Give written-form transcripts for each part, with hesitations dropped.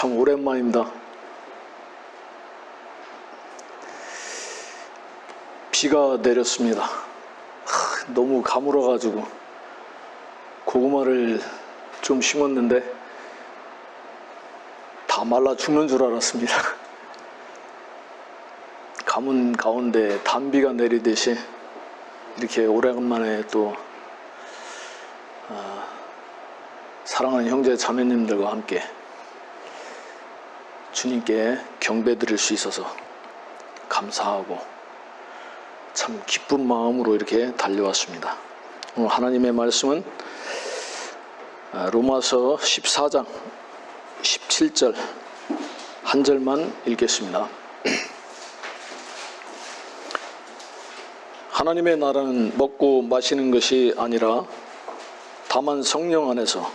참 오랜만입니다. 비가 내렸습니다. 너무 가물어가지고 고구마를 좀 심었는데 다 말라 죽는 줄 알았습니다. 가문 가운데 단비가 내리듯이 이렇게 오래간만에 또 사랑하는 형제 자매님들과 함께 주님께 경배드릴 수 있어서 감사하고 참 기쁜 마음으로 이렇게 달려왔습니다. 오늘 하나님의 말씀은 로마서 14장 17절 한 절만 읽겠습니다. 하나님의 나라는 먹고 마시는 것이 아니라 다만 성령 안에서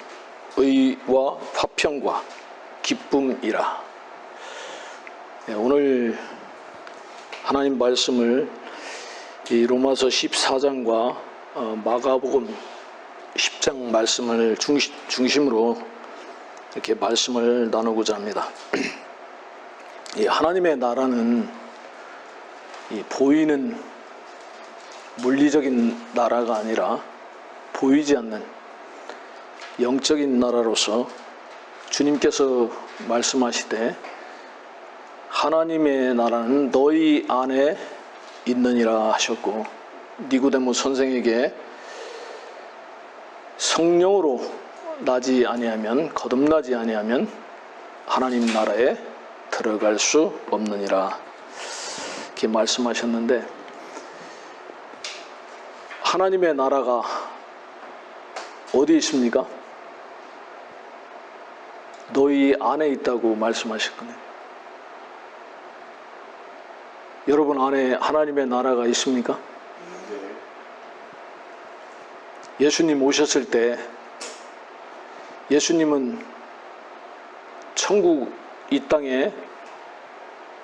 의와 화평과 기쁨이라. 오늘 하나님 말씀을 이 로마서 14장과 마가복음 10장 말씀을 중심으로 이렇게 말씀을 나누고자 합니다. 이 하나님의 나라는 이 보이는 물리적인 나라가 아니라 보이지 않는 영적인 나라로서 주님께서 말씀하시되 하나님의 나라는 너희 안에 있느니라 하셨고, 니고데모 선생에게 성령으로 나지 아니하면, 거듭나지 아니하면 하나님 나라에 들어갈 수 없느니라 이렇게 말씀하셨는데, 하나님의 나라가 어디 있습니까? 너희 안에 있다고 말씀하셨거든요. 여러분 안에 하나님의 나라가 있습니까? 예수님 오셨을 때 예수님은 천국, 이 땅에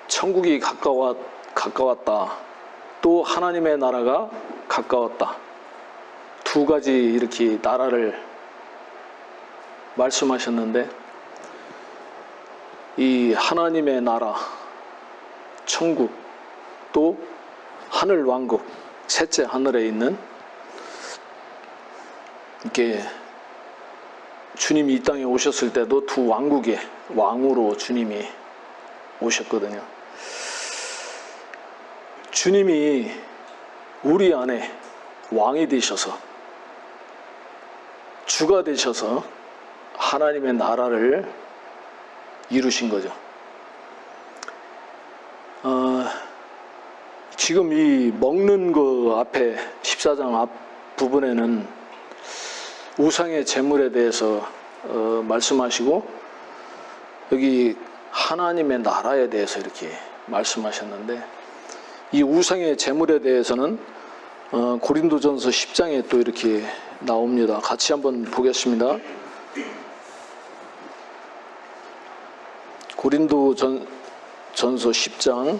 천국이 가까웠다, 또 하나님의 나라가 가까웠다, 두 가지 이렇게 나라를 말씀하셨는데, 이 하나님의 나라, 천국, 또 하늘 왕국, 셋째 하늘에 있는, 이렇게 주님이 이 땅에 오셨을 때도 두 왕국의 왕으로 주님이 오셨거든요. 주님이 우리 안에 왕이 되셔서, 주가 되셔서 하나님의 나라를 이루신 거죠. 지금 이 먹는 거 앞에 14장 앞 부분에는 우상의 제물에 대해서 말씀하시고, 여기 하나님의 나라에 대해서 이렇게 말씀하셨는데, 이 우상의 제물에 대해서는 고린도전서 10장에 또 이렇게 나옵니다. 같이 한번 보겠습니다. 고린도전서 10장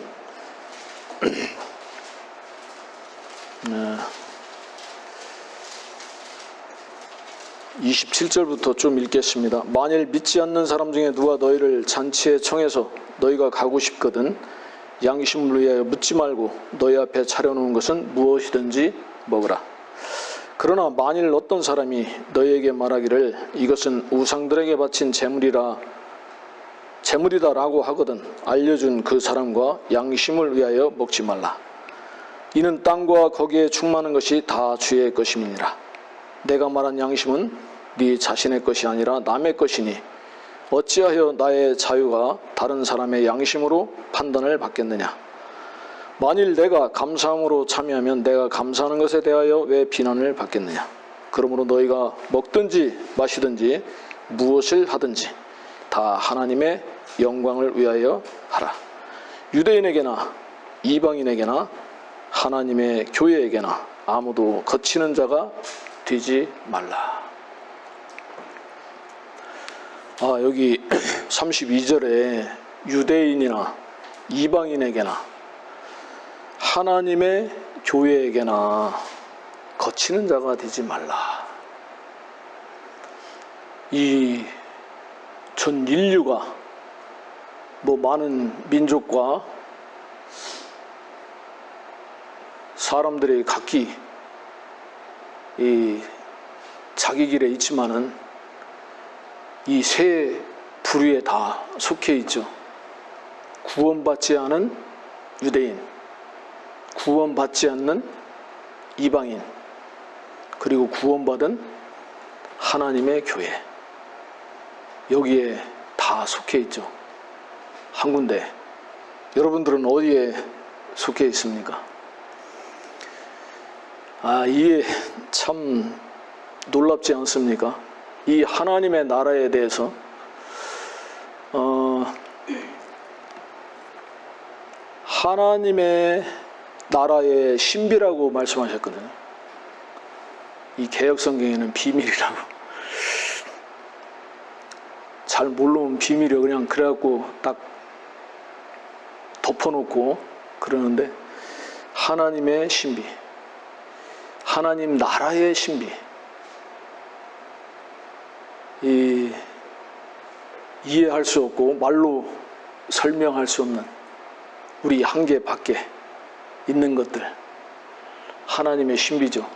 27절부터 좀 읽겠습니다. 만일 믿지 않는 사람 중에 누가 너희를 잔치에 청해서 너희가 가고 싶거든 양심을 위하여 묻지 말고 너희 앞에 차려놓은 것은 무엇이든지 먹으라. 그러나 만일 어떤 사람이 너희에게 말하기를 이것은 우상들에게 바친 제물이다라고 하거든 알려준 그 사람과 양심을 위하여 먹지 말라. 이는 땅과 거기에 충만한 것이 다 주의 것임이니라. 내가 말한 양심은 네 자신의 것이 아니라 남의 것이니 어찌하여 나의 자유가 다른 사람의 양심으로 판단을 받겠느냐. 만일 내가 감사함으로 참여하면 내가 감사하는 것에 대하여 왜 비난을 받겠느냐. 그러므로 너희가 먹든지 마시든지 무엇을 하든지 다 하나님의 영광을 위하여 하라. 유대인에게나 이방인에게나 하나님의 교회에게나 아무도 거치는 자가 되지 말라. 여기 32절에 유대인이나 이방인에게나 하나님의 교회에게나 거치는 자가 되지 말라. 이 전 인류가 뭐 많은 민족과 사람들이 각기 이 자기 길에 있지만은 이 세 부류에 다 속해 있죠. 구원받지 않은 유대인, 구원받지 않는 이방인, 그리고 구원받은 하나님의 교회, 여기에 다 속해 있죠. 한 군데. 여러분들은 어디에 속해 있습니까? 이게 참 놀랍지 않습니까? 이 하나님의 나라에 대해서 하나님의 나라의 신비라고 말씀하셨거든요. 이 개역성경에는 비밀이라고. 잘 모르면 비밀이요. 그냥 그래갖고 딱 덮어놓고 그러는데, 하나님의 신비, 하나님 나라의 신비, 이해할 수 없고 말로 설명할 수 없는 우리 한계 밖에 있는 것들, 하나님의 신비죠.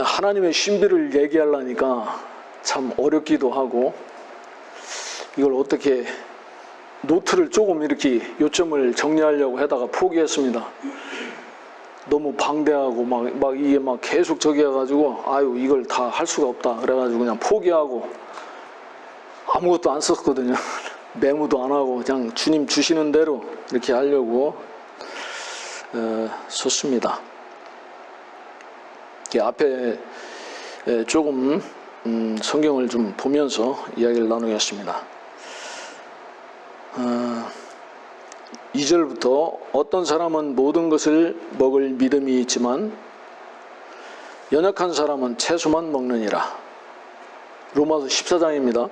하나님의 신비를 얘기하려니까 참 어렵기도 하고, 이걸 어떻게 노트를 조금 이렇게 요점을 정리하려고 하다가 포기했습니다. 너무 방대하고 막 이게 막 계속 저기 해가지고 이걸 다 할 수가 없다 그래가지고 그냥 포기하고 아무것도 안 썼거든요. 메모도 안 하고 그냥 주님 주시는 대로 이렇게 하려고 썼습니다. 앞에 조금 성경을 좀 보면서 이야기를 나누겠습니다. 2절부터 어떤 사람은 모든 것을 먹을 믿음이 있지만 연약한 사람은 채소만 먹느니라. 로마서 14장입니다.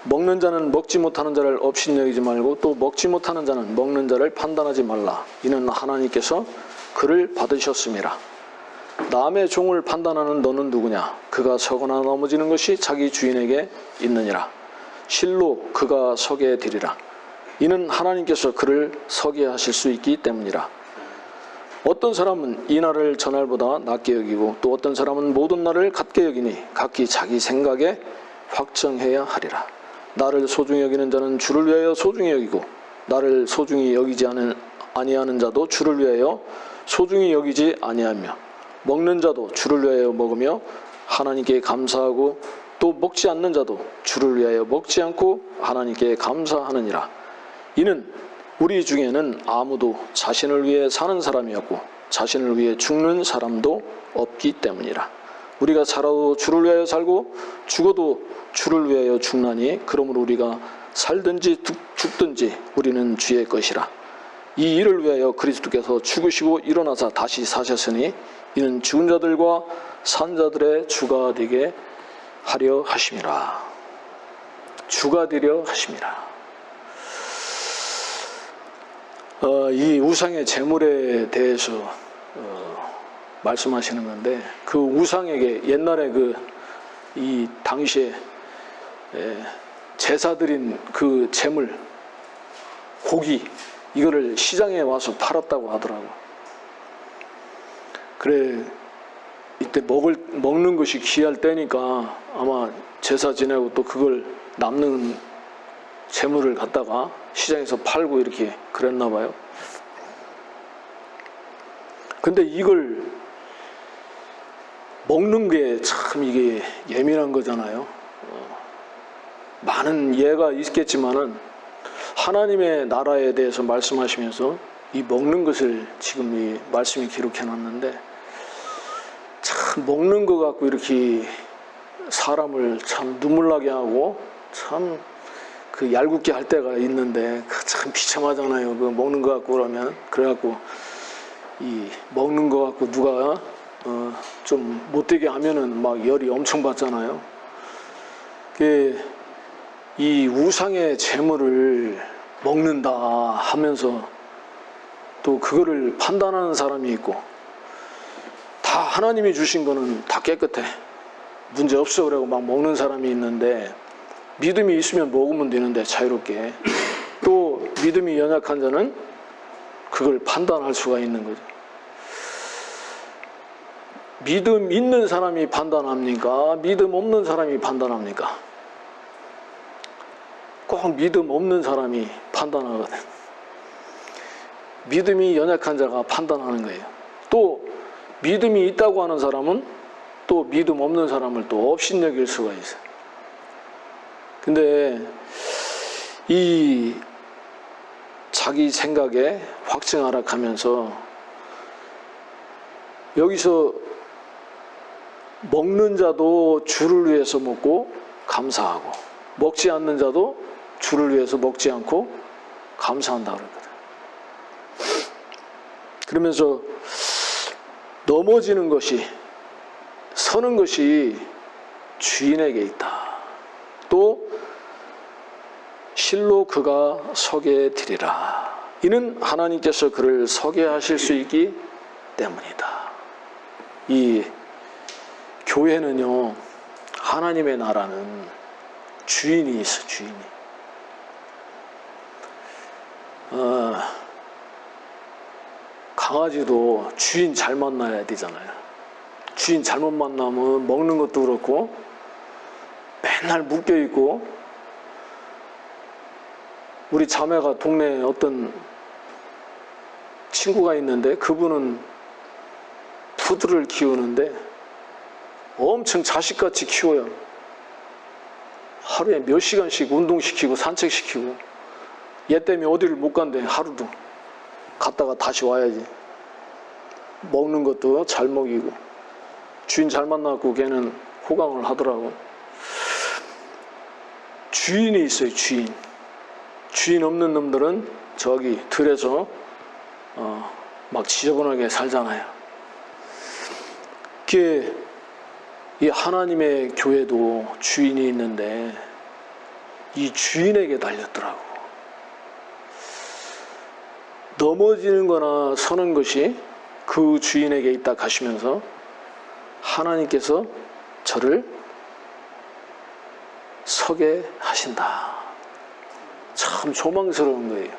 먹는 자는 먹지 못하는 자를 업신여기지 말고 또 먹지 못하는 자는 먹는 자를 판단하지 말라. 이는 하나님께서 그를 받으셨음이라. 남의 종을 판단하는 너는 누구냐? 그가 서거나 넘어지는 것이 자기 주인에게 있느니라. 실로 그가 서게 되리라. 이는 하나님께서 그를 서게 하실 수 있기 때문이라. 어떤 사람은 이 날을 저날보다 낮게 여기고 또 어떤 사람은 모든 날을 같게 여기니 각기 자기 생각에 확정해야 하리라. 나를 소중히 여기는 자는 주를 위하여 소중히 여기고 나를 소중히 여기지 아니하는 자도 주를 위하여 소중히 여기지 아니하며 먹는 자도 주를 위하여 먹으며 하나님께 감사하고 또 먹지 않는 자도 주를 위하여 먹지 않고 하나님께 감사하느니라. 이는 우리 중에는 아무도 자신을 위해 사는 사람이었고 자신을 위해 죽는 사람도 없기 때문이라. 우리가 살아도 주를 위하여 살고 죽어도 주를 위하여 죽나니 그러므로 우리가 살든지 죽든지 우리는 주의 것이라. 이 일을 위하여 그리스도께서 죽으시고 일어나사 다시 사셨으니 이는 죽은 자들과 산 자들의 주가 되게 하려 하심이라. 주가 되려 하심이라. 이 우상의 제물에 대해서 말씀하시는 건데, 그 우상에게 옛날에 이 당시에 제사드린 그 제물, 고기, 이거를 시장에 와서 팔았다고 하더라고. 그래, 이때 먹는 것이 귀할 때니까 아마 제사 지내고 또 그걸 남는 재물을 갖다가 시장에서 팔고 이렇게 그랬나 봐요. 근데 이걸 먹는 게 참 이게 예민한 거잖아요. 많은 예가 있겠지만은 하나님의 나라에 대해서 말씀하시면서 이 먹는 것을 지금 이 말씀이 기록해 놨는데, 참 먹는 거 갖고 이렇게 사람을 참 눈물 나게 하고 참 그 얄궂게 할 때가 있는데, 참 비참하잖아요. 그 먹는 거 갖고 그러면. 그래갖고 이 먹는 거 갖고 누가 좀 못되게 하면은 막 열이 엄청 받잖아요. 이 우상의 재물을 먹는다 하면서 또 그거를 판단하는 사람이 있고, 다 하나님이 주신 거는 다 깨끗해, 문제 없어 그러고 막 먹는 사람이 있는데, 믿음이 있으면 먹으면 되는데 자유롭게. 또 믿음이 연약한 자는 그걸 판단할 수가 있는 거죠. 믿음 있는 사람이 판단합니까? 믿음 없는 사람이 판단합니까? 꼭 믿음 없는 사람이 판단하거든. 믿음이 연약한 자가 판단하는 거예요. 또 믿음이 있다고 하는 사람은 또 믿음 없는 사람을 또 업신여길 수가 있어요. 근데 이 자기 생각에 확증하락하면서 여기서 먹는 자도 주를 위해서 먹고 감사하고, 먹지 않는 자도 주를 위해서 먹지 않고 감사한다고 그러거든. 그러면서 넘어지는 것이, 서는 것이 주인에게 있다. 또 실로 그가 서게 되리라. 이는 하나님께서 그를 서게 하실 수 있기 때문이다. 이 교회는요, 하나님의 나라는 주인이 있어, 주인이. 강아지도 주인 잘 만나야 되잖아요. 주인 잘못 만나면 먹는 것도 그렇고 맨날 묶여있고, 우리 자매가 동네에 어떤 친구가 있는데 그분은 푸드를 키우는데 엄청 자식같이 키워요. 하루에 몇 시간씩 운동시키고 산책시키고, 얘 때문에 어디를 못 간대. 하루도 갔다가 다시 와야지. 먹는 것도 잘 먹이고, 주인 잘 만나고 걔는 호강을 하더라고. 주인이 있어요, 주인. 주인 없는 놈들은 저기 들에서 막 지저분하게 살잖아요. 그게 이 하나님의 교회도 주인이 있는데 이 주인에게 달렸더라고. 넘어지는 거나 서는 것이 그 주인에게 있다 가시면서 하나님께서 저를 서게 하신다. 참 조망스러운 거예요.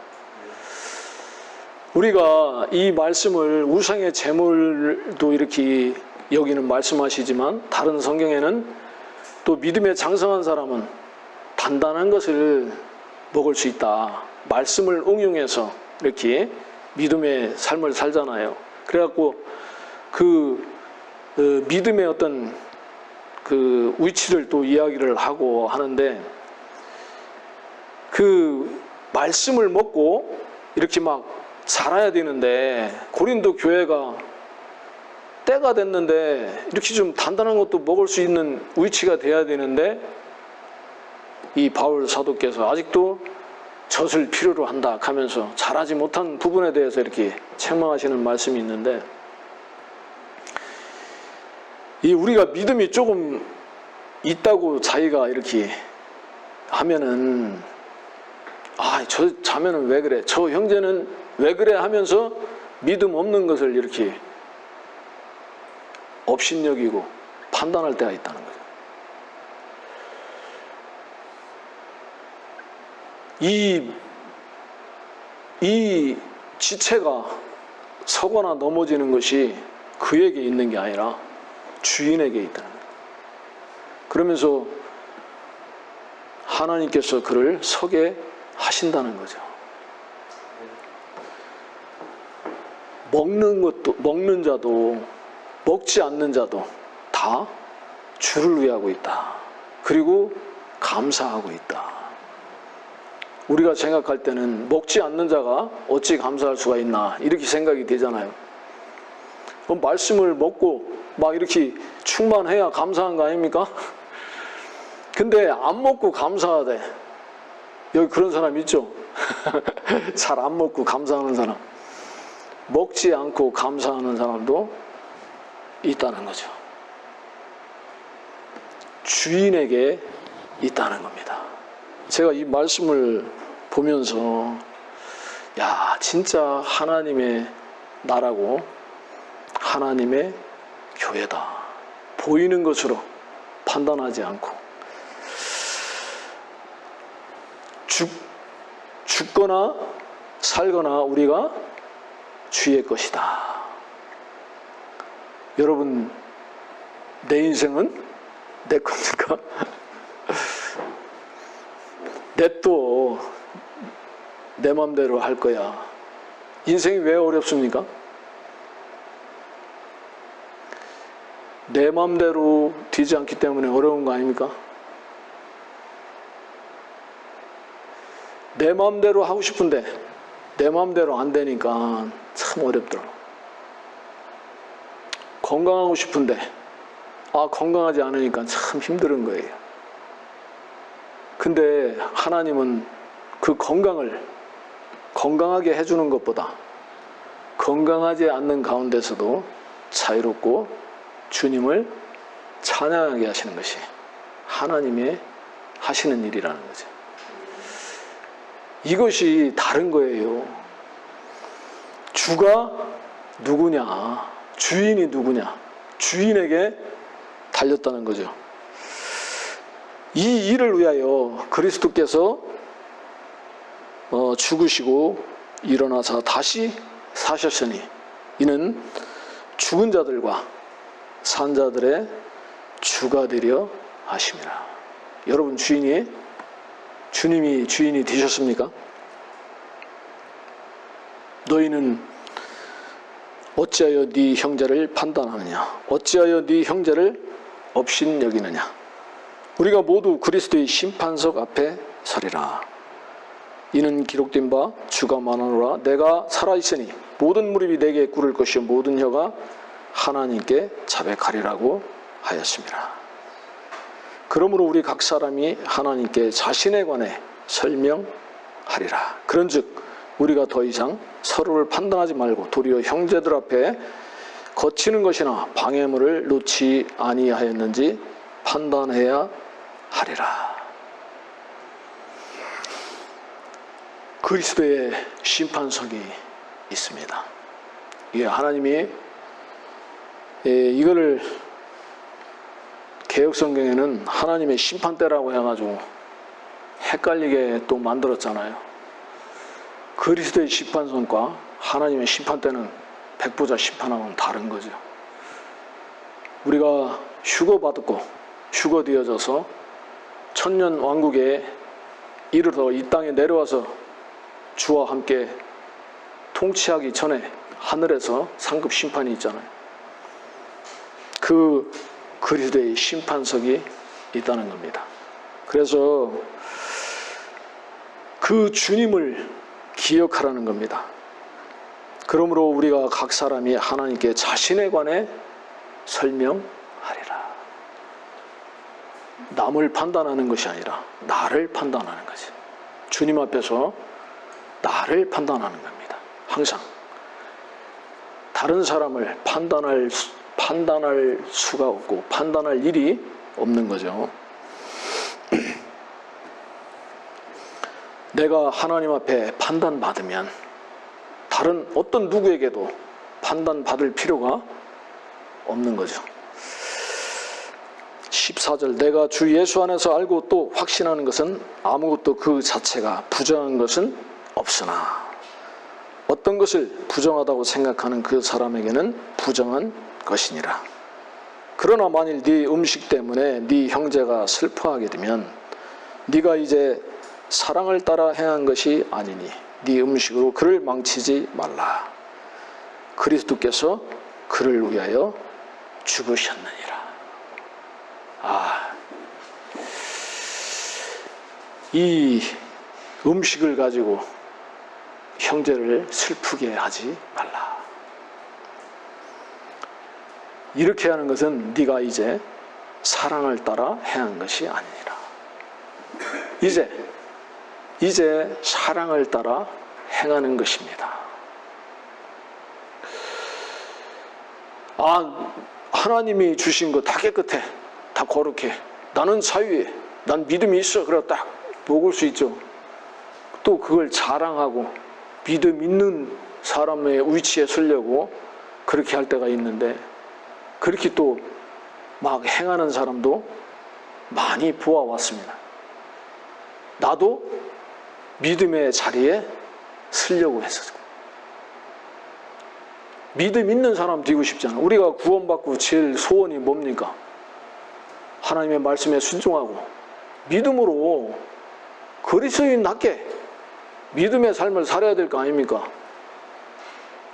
우리가 이 말씀을 우상의 제물도 이렇게 여기는 말씀하시지만, 다른 성경에는 또 믿음에 장성한 사람은 단단한 것을 먹을 수 있다. 말씀을 응용해서 이렇게 믿음의 삶을 살잖아요. 그래갖고 그 믿음의 어떤 그 위치를 또 이야기를 하고 하는데, 그 말씀을 먹고 이렇게 막 살아야 되는데, 고린도 교회가 때가 됐는데 이렇게 좀 단단한 것도 먹을 수 있는 위치가 돼야 되는데, 이 바울 사도께서 아직도 젖을 필요로 한다 하면서 잘하지 못한 부분에 대해서 이렇게 책망하시는 말씀이 있는데, 이 우리가 믿음이 조금 있다고 자기가 이렇게 하면은, 저 자매는 왜 그래, 저 형제는 왜 그래 하면서 믿음 없는 것을 이렇게 업신여기고 판단할 때가 있다는 거죠. 이 지체가 서거나 넘어지는 것이 그에게 있는 게 아니라 주인에게 있다는 거예요. 그러면서 하나님께서 그를 서게 하신다는 거죠. 먹는 자도 먹지 않는 자도 다 주를 위하고 있다. 그리고 감사하고 있다. 우리가 생각할 때는 먹지 않는 자가 어찌 감사할 수가 있나 이렇게 생각이 되잖아요. 그럼 말씀을 먹고 막 이렇게 충만해야 감사한 거 아닙니까? 근데 안 먹고 감사하대. 여기 그런 사람 있죠? 잘 안 먹고 감사하는 사람. 먹지 않고 감사하는 사람도 있다는 거죠. 주인에게 있다는 겁니다. 제가 이 말씀을 보면서, 야, 진짜 하나님의 나라고 하나님의 교회다. 보이는 것으로 판단하지 않고 죽거나 살거나 우리가 주의 것이다. 여러분, 내 인생은 내 겁니까? 냅둬. 내 맘대로 할 거야. 인생이 왜 어렵습니까? 내 맘대로 되지 않기 때문에 어려운 거 아닙니까? 내 맘대로 하고 싶은데 내 맘대로 안 되니까 참 어렵더라고. 건강하고 싶은데 건강하지 않으니까 참 힘든 거예요. 근데 하나님은 그 건강을 건강하게 해주는 것보다 건강하지 않는 가운데서도 자유롭고 주님을 찬양하게 하시는 것이 하나님의 하시는 일이라는 거죠. 이것이 다른 거예요. 주가 누구냐, 주인이 누구냐, 주인에게 달렸다는 거죠. 이 일을 위하여 그리스도께서 죽으시고 일어나서 다시 사셨으니 이는 죽은 자들과 산 자들의 주가 되려 하심이라. 여러분, 주님이 주인이 되셨습니까? 너희는 어찌하여 네 형제를 판단하느냐? 어찌하여 네 형제를 업신 여기느냐? 우리가 모두 그리스도의 심판석 앞에 서리라. 이는 기록된 바 주가 말하노라. 내가 살아있으니 모든 무릎이 내게 꿇을 것이요 모든 혀가 하나님께 자백하리라고 하였습니다. 그러므로 우리 각 사람이 하나님께 자신에 관해 설명하리라. 그런즉 우리가 더 이상 서로를 판단하지 말고 도리어 형제들 앞에 거치는 것이나 방해물을 놓지 아니하였는지 판단해야 하리라. 그리스도의 심판석이 있습니다. 이게 하나님이 이거를 개역성경에는 하나님의 심판대라고 해가지고 헷갈리게 또 만들었잖아요. 그리스도의 심판선과 하나님의 심판대는 백보자 심판하고는 다른 거죠. 우리가 휴거받고 휴거되어져서 천년 왕국에 이르러 이 땅에 내려와서 주와 함께 통치하기 전에 하늘에서 상급 심판이 있잖아요. 그 그리스도의 심판석이 있다는 겁니다. 그래서 그 주님을 기억하라는 겁니다. 그러므로 우리가 각 사람이 하나님께 자신에 관해 설명하리라. 남을 판단하는 것이 아니라 나를 판단하는 거지. 주님 앞에서 나를 판단하는 겁니다. 항상 다른 사람을 판단할 수가 없고 판단할 일이 없는 거죠. 내가 하나님 앞에 판단받으면 다른 어떤 누구에게도 판단받을 필요가 없는 거죠. 14절 내가 주 예수 안에서 알고 또 확신하는 것은 아무것도 그 자체가 부정한 것은 없으나 어떤 것을 부정하다고 생각하는 그 사람에게는 부정한 것이니라. 그러나 만일 네 음식 때문에 네 형제가 슬퍼하게 되면 네가 이제 사랑을 따라 행한 것이 아니니 네 음식으로 그를 망치지 말라. 그리스도께서 그를 위하여 죽으셨느니라. 이 음식을 가지고 형제를 슬프게 하지 말라. 이렇게 하는 것은 네가 이제 사랑을 따라 행한 것이 아니니라. 이제 사랑을 따라 행하는 것입니다. 하나님이 주신 거 다 깨끗해, 다 거룩해, 나는 사유해, 난 믿음이 있어, 그래 딱 먹을 수 있죠. 또 그걸 자랑하고 믿음 있는 사람의 위치에 서려고 그렇게 할 때가 있는데, 그렇게 또 막 행하는 사람도 많이 보아왔습니다. 나도 믿음의 자리에 서려고 했었어요. 믿음 있는 사람 되고 싶잖아. 우리가 구원받고 제일 소원이 뭡니까? 하나님의 말씀에 순종하고 믿음으로 그리스도인답게 믿음의 삶을 살아야 될 거 아닙니까?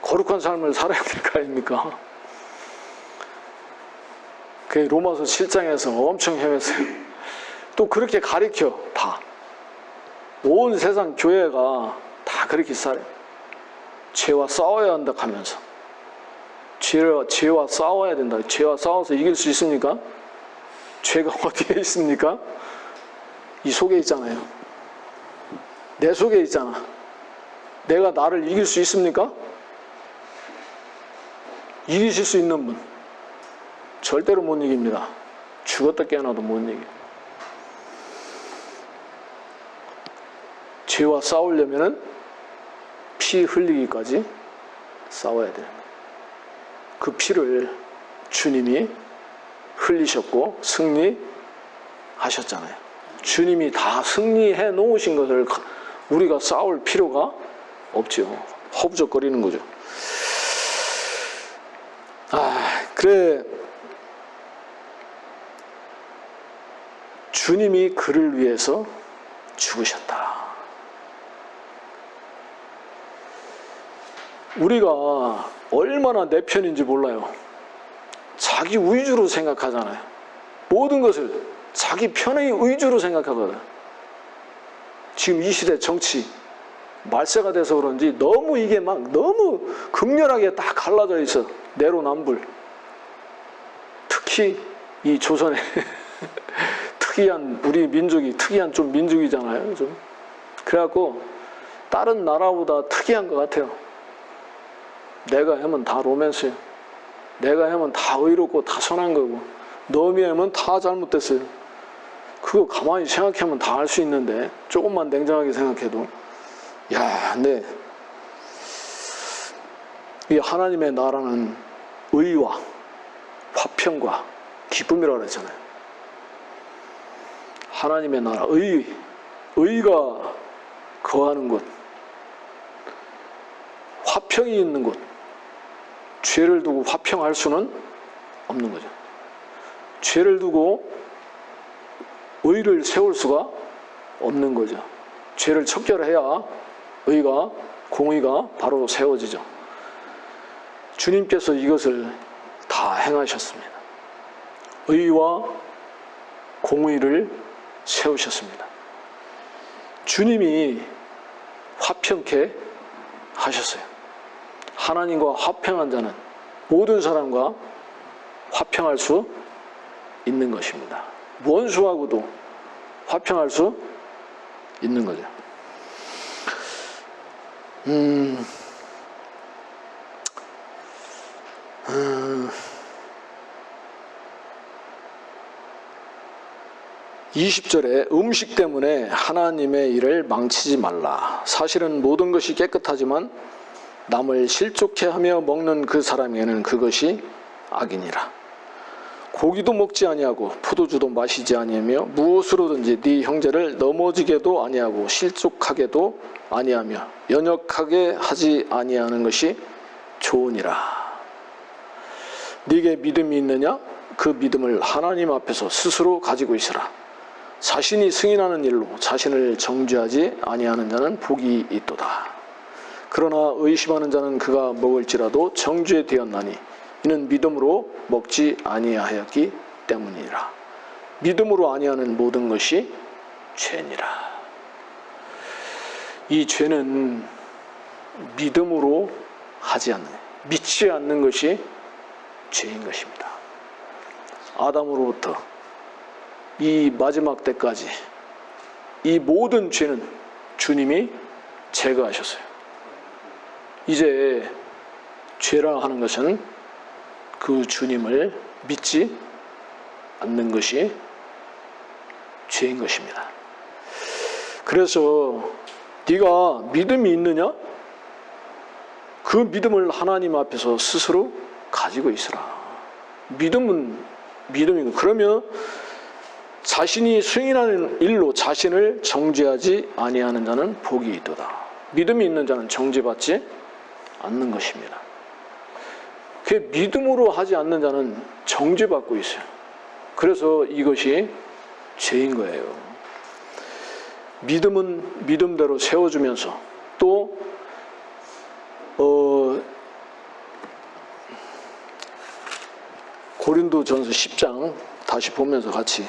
거룩한 삶을 살아야 될 거 아닙니까? 그 로마서 7장에서 엄청 헤맸어요. 또 그렇게 가르쳐 다. 온 세상 교회가 다 그렇게 살아요. 죄와 싸워야 한다 하면서. 죄와 싸워야 된다. 죄와 싸워서 이길 수 있습니까? 죄가 어디에 있습니까? 이 속에 있잖아요. 내 속에 있잖아. 내가 나를 이길 수 있습니까? 이기실 수 있는 분 절대로 못 이깁니다. 죽었다 깨어나도 못 이겨요. 죄와 싸우려면은 피 흘리기까지 싸워야 돼요. 그 피를 주님이 흘리셨고 승리하셨잖아요. 주님이 다 승리해 놓으신 것을 우리가 싸울 필요가 없죠. 허부적거리는 거죠. 그래 주님이 그를 위해서 죽으셨다. 우리가 얼마나 내 편인지 몰라요. 자기 위주로 생각하잖아요. 모든 것을 자기 편의 위주로 생각하거든. 지금 이 시대 정치 말세가 돼서 그런지 너무 이게 막 너무 극렬하게 딱 갈라져 있어. 내로남불. 특히 이 조선의 특이한 우리 민족이 특이한 좀 민족이잖아요. 좀 그래갖고 다른 나라보다 특이한 것 같아요. 내가 하면 다 로맨스예요. 내가 하면 다 의롭고 다 선한 거고 너미 하면 다 잘못됐어요. 그거 가만히 생각하면 다 알 수 있는데 조금만 냉정하게 생각해도 근데 이 하나님의 나라는 의와 화평과 기쁨이라고 그랬잖아요. 하나님의 나라 의가 거하는 곳, 화평이 있는 곳. 죄를 두고 화평할 수는 없는 거죠. 죄를 두고 의를 세울 수가 없는 거죠. 죄를 척결해야 의가 공의가 바로 세워지죠. 주님께서 이것을 다 행하셨습니다. 의와 공의를 세우셨습니다. 주님이 화평케 하셨어요. 하나님과 화평한 자는 모든 사람과 화평할 수 있는 것입니다. 원수하고도 화평할 수 있는 거죠. 20절에 음식 때문에 하나님의 일을 망치지 말라. 사실은 모든 것이 깨끗하지만 남을 실족해 하며 먹는 그 사람에게는 그것이 악이니라. 고기도 먹지 아니하고 포도주도 마시지 아니하며 무엇으로든지 네 형제를 넘어지게도 아니하고 실족하게도 아니하며 연역하게 하지 아니하는 것이 좋으니라. 네게 믿음이 있느냐? 그 믿음을 하나님 앞에서 스스로 가지고 있으라. 자신이 승인하는 일로 자신을 정죄하지 아니하는 자는 복이 있도다. 그러나 의심하는 자는 그가 먹을지라도 정죄되었나니 이는 믿음으로 먹지 아니하였기 때문이라. 믿음으로 아니하는 모든 것이 죄니라. 이 죄는 믿음으로 하지 않는, 믿지 않는 것이 죄인 것입니다. 아담으로부터 이 마지막 때까지 이 모든 죄는 주님이 제거하셨어요. 이제 죄라 하는 것은 그 주님을 믿지 않는 것이 죄인 것입니다. 그래서 네가 믿음이 있느냐? 그 믿음을 하나님 앞에서 스스로 가지고 있으라. 믿음은 믿음이고, 그러면 자신이 수행하는 일로 자신을 정죄하지 아니하는 자는 복이 있도다. 믿음이 있는 자는 정죄받지 않는 것입니다. 그 믿음으로 하지 않는 자는 정죄받고 있어요. 그래서 이것이 죄인 거예요. 믿음은 믿음대로 세워주면서 또 고린도전서 10장 다시 보면서 같이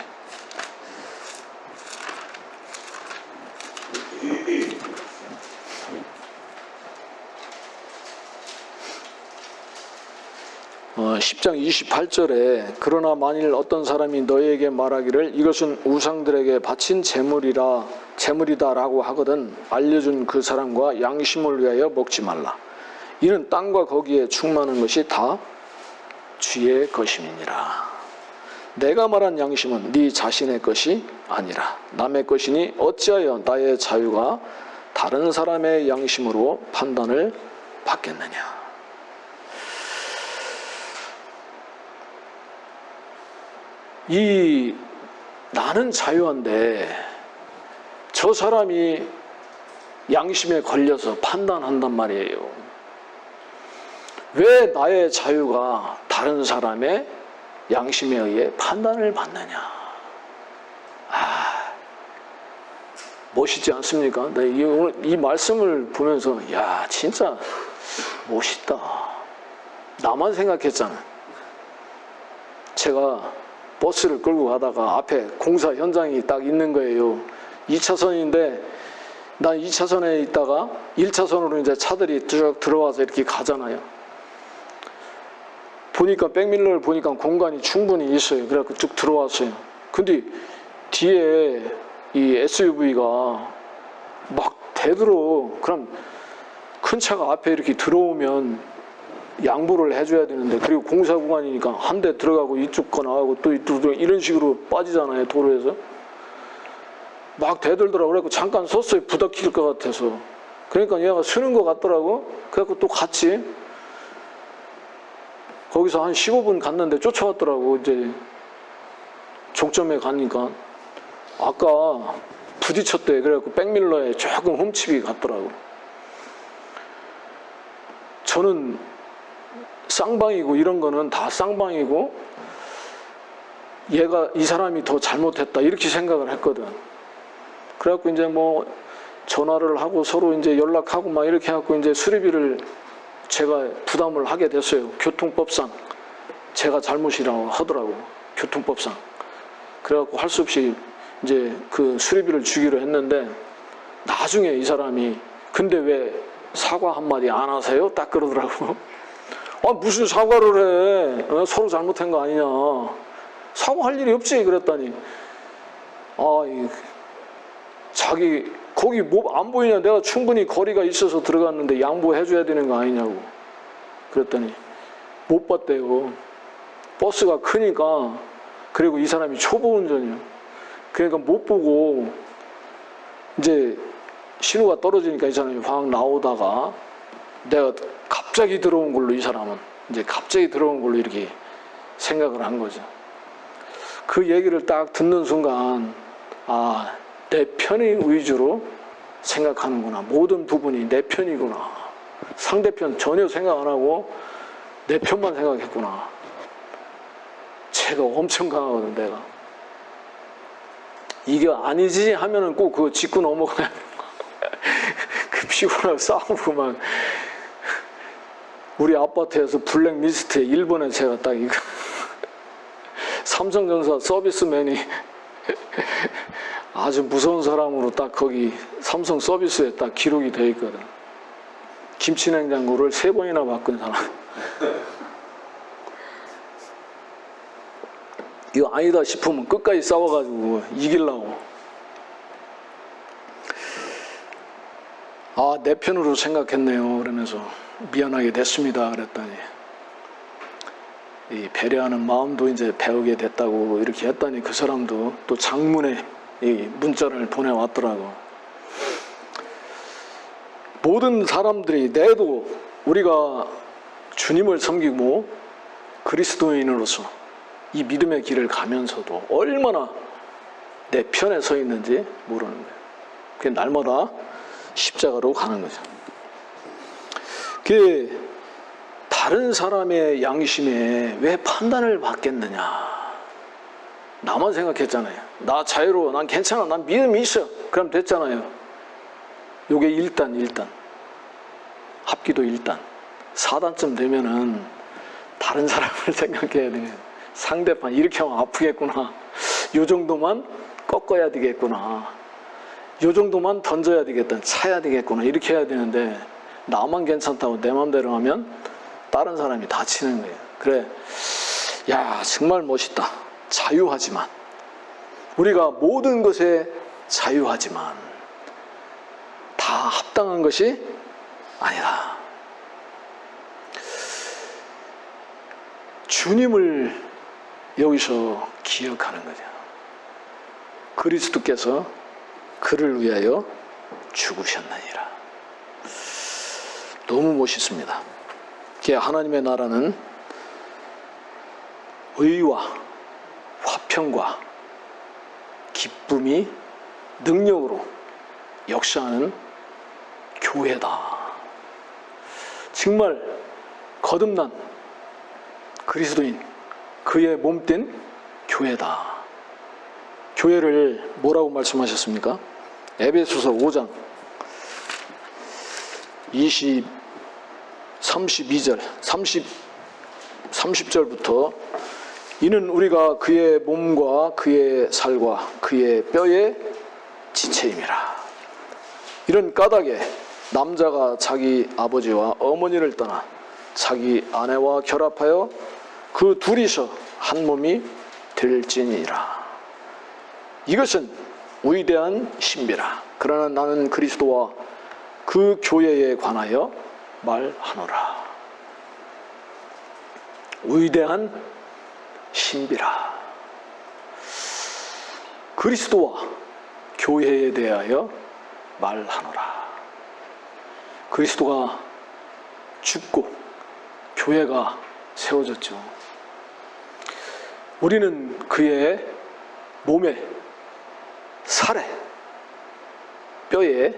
어, 10장 28절에 그러나 만일 어떤 사람이 너에게 말하기를 이것은 우상들에게 바친 재물이다라고 하거든 알려준 그 사람과 양심을 위하여 먹지 말라. 이는 땅과 거기에 충만한 것이 다 주의 것임이니라. 내가 말한 양심은 네 자신의 것이 아니라 남의 것이니 어찌하여 나의 자유가 다른 사람의 양심으로 판단을 받겠느냐. 나는 자유한데 저 사람이 양심에 걸려서 판단한단 말이에요. 왜 나의 자유가 다른 사람의 양심에 의해 판단을 받느냐. 멋있지 않습니까? 오늘 이 말씀을 보면서 야 진짜 멋있다. 나만 생각했잖아. 제가 버스를 끌고 가다가 앞에 공사 현장이 딱 있는 거예요. 2차선인데 난 2차선에 있다가 1차선으로 이제 차들이 쭉 들어와서 이렇게 가잖아요. 보니까 백밀러를 보니까 공간이 충분히 있어요. 그래갖고 쭉 들어왔어요. 근데 뒤에 이 SUV가 막 대들어. 그럼 큰 차가 앞에 이렇게 들어오면 양보를 해줘야 되는데, 그리고 공사 구간이니까 한 대 들어가고 이쪽 거 나가고 또 이쪽 이런 식으로 빠지잖아요. 도로에서 막 대들더라고. 그래갖고 잠깐 섰어요. 부닥칠 것 같아서. 그러니까 얘가 쓰는 것 같더라고. 그래갖고 또 같이 거기서 한 15분 갔는데 쫓아왔더라고. 이제 종점에 가니까 아까 부딪혔대. 그래갖고 백밀러에 조금 흠집이 갔더라고. 저는 쌍방이고 이런 거는 다 쌍방이고 이 사람이 더 잘못했다 이렇게 생각을 했거든. 그래갖고 이제 뭐 전화를 하고 서로 이제 연락하고 막 이렇게 해갖고 이제 수리비를 제가 부담을 하게 됐어요. 교통법상 제가 잘못이라고 하더라고. 교통법상. 그래갖고 할 수 없이 이제 그 수리비를 주기로 했는데, 나중에 이 사람이 근데 왜 사과 한마디 안 하세요? 딱 그러더라고. 무슨 사과를 해. 서로 잘못한 거 아니냐. 사과할 일이 없지. 그랬더니 자기 거기 뭐 안 보이냐. 내가 충분히 거리가 있어서 들어갔는데 양보해 줘야 되는 거 아니냐고. 그랬더니 못 봤대요. 버스가 크니까. 그리고 이 사람이 초보 운전이야. 그러니까 못 보고 이제 신호가 떨어지니까 이 사람이 확 나오다가 내가 갑자기 들어온 걸로, 이 사람은 이제 갑자기 들어온 걸로 이렇게 생각을 한 거죠. 그 얘기를 딱 듣는 순간 내 편의 위주로 생각하는구나. 모든 부분이 내 편이구나. 상대편 전혀 생각 안 하고 내 편만 생각했구나. 제가 엄청 강하거든. 내가 이게 아니지 하면은 꼭 그거 짚고 넘어가야 그 피곤하고 싸우고 막. 우리 아파트에서 블랙 리스트에 일본에 제가 딱 이거 삼성전자 서비스맨이 아주 무서운 사람으로 딱 거기 삼성 서비스에 딱 기록이 돼 있거든. 김치냉장고를 3번이나 바꾼 사람. 이거 아니다 싶으면 끝까지 싸워가지고 이기려고. 내 편으로 생각했네요. 그러면서 미안하게 됐습니다. 그랬더니 이 배려하는 마음도 이제 배우게 됐다고 이렇게 했더니 그 사람도 또 장문에 이 문자를 보내왔더라고. 모든 사람들이, 내도 우리가 주님을 섬기고 그리스도인으로서 이 믿음의 길을 가면서도 얼마나 내 편에 서 있는지 모르는 거예요. 그게 날마다 십자가로 가는 거죠. 그게 다른 사람의 양심에 왜 판단을 받겠느냐. 나만 생각했잖아요. 나 자유로워. 난 괜찮아. 난 믿음이 있어. 그럼 됐잖아요. 요게 1단. 합기도 1단. 4단쯤 되면은 다른 사람을 생각해야 돼요. 상대방 이렇게 하면 아프겠구나. 요 정도만 꺾어야 되겠구나. 요 정도만 던져야 되겠다. 차야 되겠구나. 이렇게 해야 되는데 나만 괜찮다고 내 맘대로 하면 다른 사람이 다치는 거예요. 그래, 야 정말 멋있다. 자유하지만, 우리가 모든 것에 자유하지만 다 합당한 것이 아니다. 주님을 여기서 기억하는 거죠. 그리스도께서 그를 위하여 죽으셨느니라. 너무 멋있습니다. 하나님의 나라는 의와 화평과 기쁨이 능력으로 역사하는 교회다. 정말 거듭난 그리스도인, 그의 몸된 교회다. 교회를 뭐라고 말씀하셨습니까? 에베소서 5장 32절 30절부터 이는 우리가 그의 몸과 그의 살과 그의 뼈의 지체임이라. 이런 까닭에 남자가 자기 아버지와 어머니를 떠나 자기 아내와 결합하여 그 둘이서 한 몸이 될지니라. 이것은 위대한 신비라. 그러나 나는 그리스도와 그 교회에 관하여 말하노라. 위대한 신비라. 그리스도와 교회에 대하여 말하노라. 그리스도가 죽고 교회가 세워졌죠. 우리는 그의 몸에, 살에, 뼈에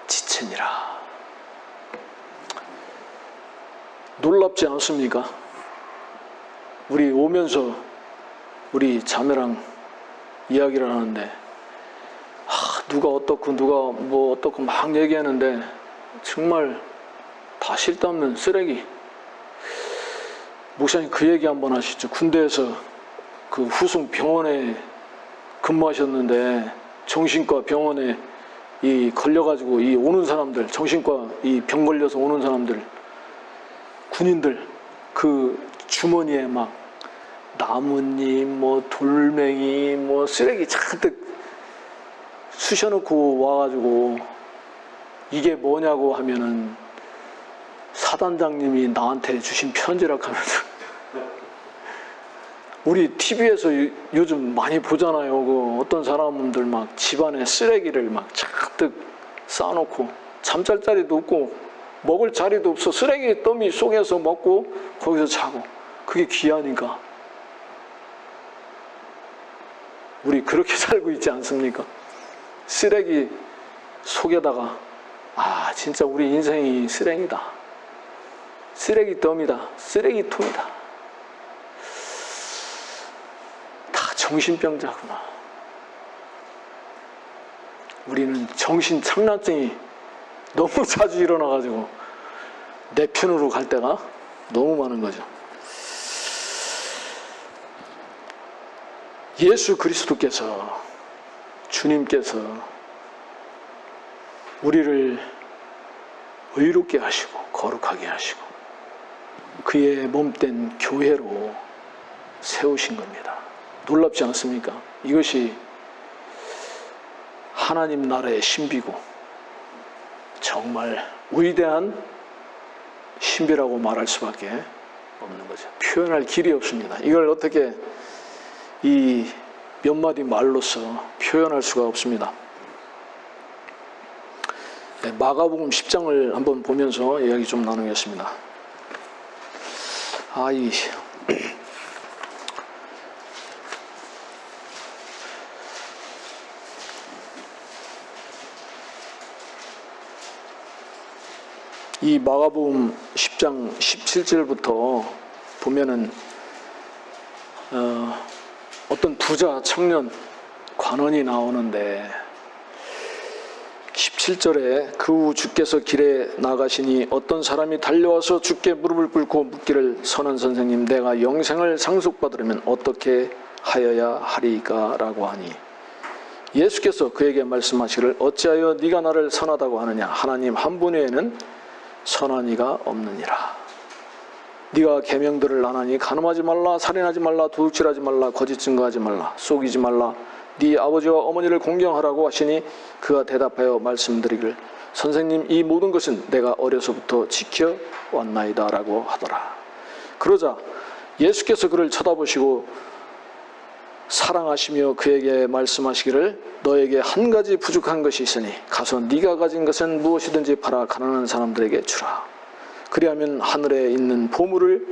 지체니라. 놀랍지 않습니까? 우리 오면서 우리 자매랑 이야기를 하는데 누가 어떻고 누가 뭐 어떻고 막 얘기하는데 정말 다 쓸데없는 쓰레기. 목사님 그 얘기 한번 하시죠. 군대에서 그 후송 병원에 근무하셨는데 정신과 병원에 이 걸려가지고 이 오는 사람들, 정신과 이 병 걸려서 오는 사람들, 군인들 그 주머니에 막 나뭇잎, 뭐 돌멩이, 뭐 쓰레기 잔뜩 쑤셔놓고 와가지고 이게 뭐냐고 하면은 사단장님이 나한테 주신 편지라고 하면서 우리 TV에서 요즘 많이 보잖아요. 그 어떤 사람들 막 집안에 쓰레기를 막 잔뜩 쌓아놓고 잠잘 자리도 없고 먹을 자리도 없어 쓰레기 더미 속에서 먹고 거기서 자고. 그게 귀하니까. 우리 그렇게 살고 있지 않습니까? 쓰레기 속에다가 진짜 우리 인생이 쓰레기다. 쓰레기 더미다. 쓰레기통이다. 다 정신병자구나. 우리는 정신 착란증이 너무 자주 일어나가지고 내 편으로 갈 때가 너무 많은 거죠. 예수 그리스도께서, 주님께서 우리를 의롭게 하시고 거룩하게 하시고 그의 몸된 교회로 세우신 겁니다. 놀랍지 않습니까? 이것이 하나님 나라의 신비고 정말 위대한 신비라고 말할 수밖에 없는 거죠. 표현할 길이 없습니다. 이걸 어떻게 이 몇 마디 말로서 표현할 수가 없습니다. 네, 마가복음 10장을 한번 보면서 이야기 좀 나누겠습니다. 이 마가복음 10장 17절부터 보면은 어떤 부자 청년 관원이 나오는데 17절에 그 후 주께서 길에 나가시니 어떤 사람이 달려와서 주께 무릎을 꿇고 묻기를 선한 선생님 내가 영생을 상속받으려면 어떻게 하여야 하리까 라고 하니 예수께서 그에게 말씀하시기를 어찌하여 네가 나를 선하다고 하느냐 하나님 한 분 외에는 선한 이가 없느니라. 네가 계명들을 안 하니 간음하지 말라 살인하지 말라 도둑질하지 말라 거짓 증거하지 말라 속이지 말라 네 아버지와 어머니를 공경하라고 하시니 그가 대답하여 말씀드리기를 선생님 이 모든 것은 내가 어려서부터 지켜왔나이다 라고 하더라. 그러자 예수께서 그를 쳐다보시고 사랑하시며 그에게 말씀하시기를 너에게 한 가지 부족한 것이 있으니 가서 네가 가진 것은 무엇이든지 팔아 가난한 사람들에게 주라. 그리하면 하늘에 있는 보물을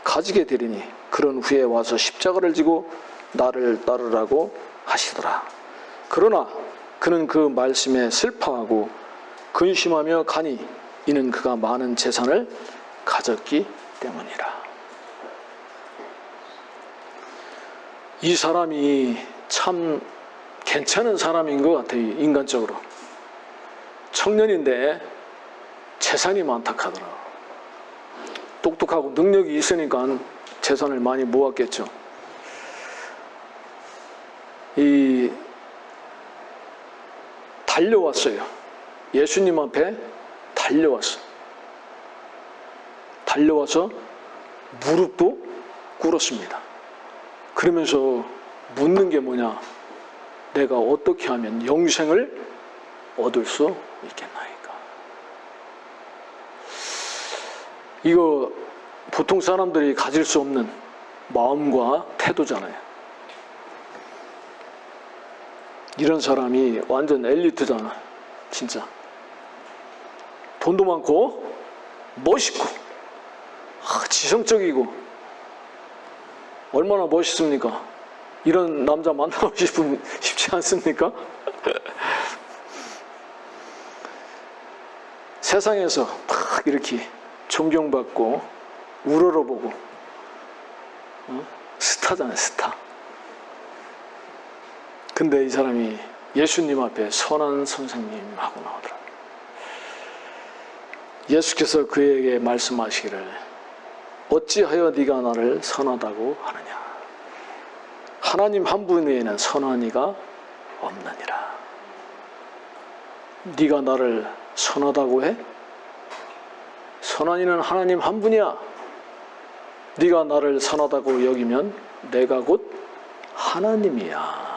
가지게 되리니 그런 후에 와서 십자가를 지고 나를 따르라고 하시더라. 그러나 그는 그 말씀에 슬퍼하고 근심하며 가니 이는 그가 많은 재산을 가졌기 때문이라. 이 사람이 참 괜찮은 사람인 것 같아요. 인간적으로. 청년인데 재산이 많다 하더라고요. 똑똑하고 능력이 있으니까 재산을 많이 모았겠죠. 달려왔어요. 예수님 앞에 달려왔어. 달려와서 무릎도 꿇었습니다. 그러면서 묻는 게 뭐냐? 내가 어떻게 하면 영생을 얻을 수 있겠나이까? 이거 보통 사람들이 가질 수 없는 마음과 태도잖아요. 이런 사람이 완전 엘리트잖아. 진짜 돈도 많고 멋있고 지성적이고 얼마나 멋있습니까? 이런 남자 만나고 싶지 않습니까? 세상에서 막 이렇게 존경받고 우러러보고 스타잖아요. 스타. 근데 이 사람이 예수님 앞에 선한 선생님 하고 나오더라고요. 예수께서 그에게 말씀하시기를 어찌하여 네가 나를 선하다고 하느냐? 하나님 한 분 외에는 선한 이가 없느니라. 네가 나를 선하다고 해? 선한 이는 하나님 한 분이야. 네가 나를 선하다고 여기면 내가 곧 하나님이야.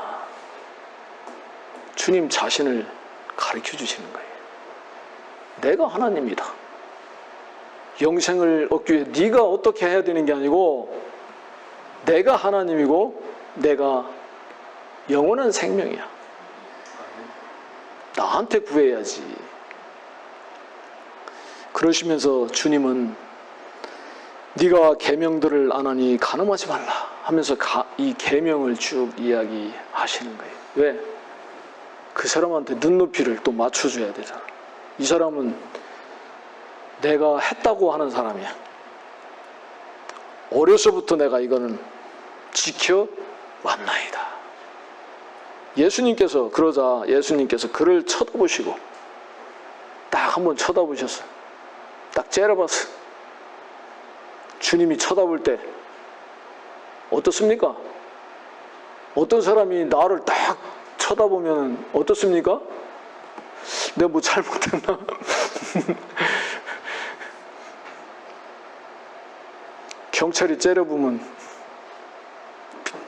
주님 자신을 가르쳐 주시는 거예요. 내가 하나님이다. 영생을 얻기 위해 네가 어떻게 해야 되는 게 아니고 내가 하나님이고 내가 영원한 생명이야. 나한테 구해야지. 그러시면서 주님은 네가 계명들을 안 하니 간음하지 말라 하면서 이 계명을 쭉 이야기하시는 거예요. 왜? 그 사람한테 눈높이를 또 맞춰줘야 되잖아. 이 사람은 내가 했다고 하는 사람이야. 어려서부터 내가 이거는 지켜왔나이다. 그러자 예수님께서 그를 쳐다보시고 딱 한번 쳐다보셨어. 딱 째려봤어. 주님이 쳐다볼 때 어떻습니까? 어떤 사람이 나를 딱 쳐다보면 어떻습니까? 내가 뭐 잘못했나? 경찰이 째려보면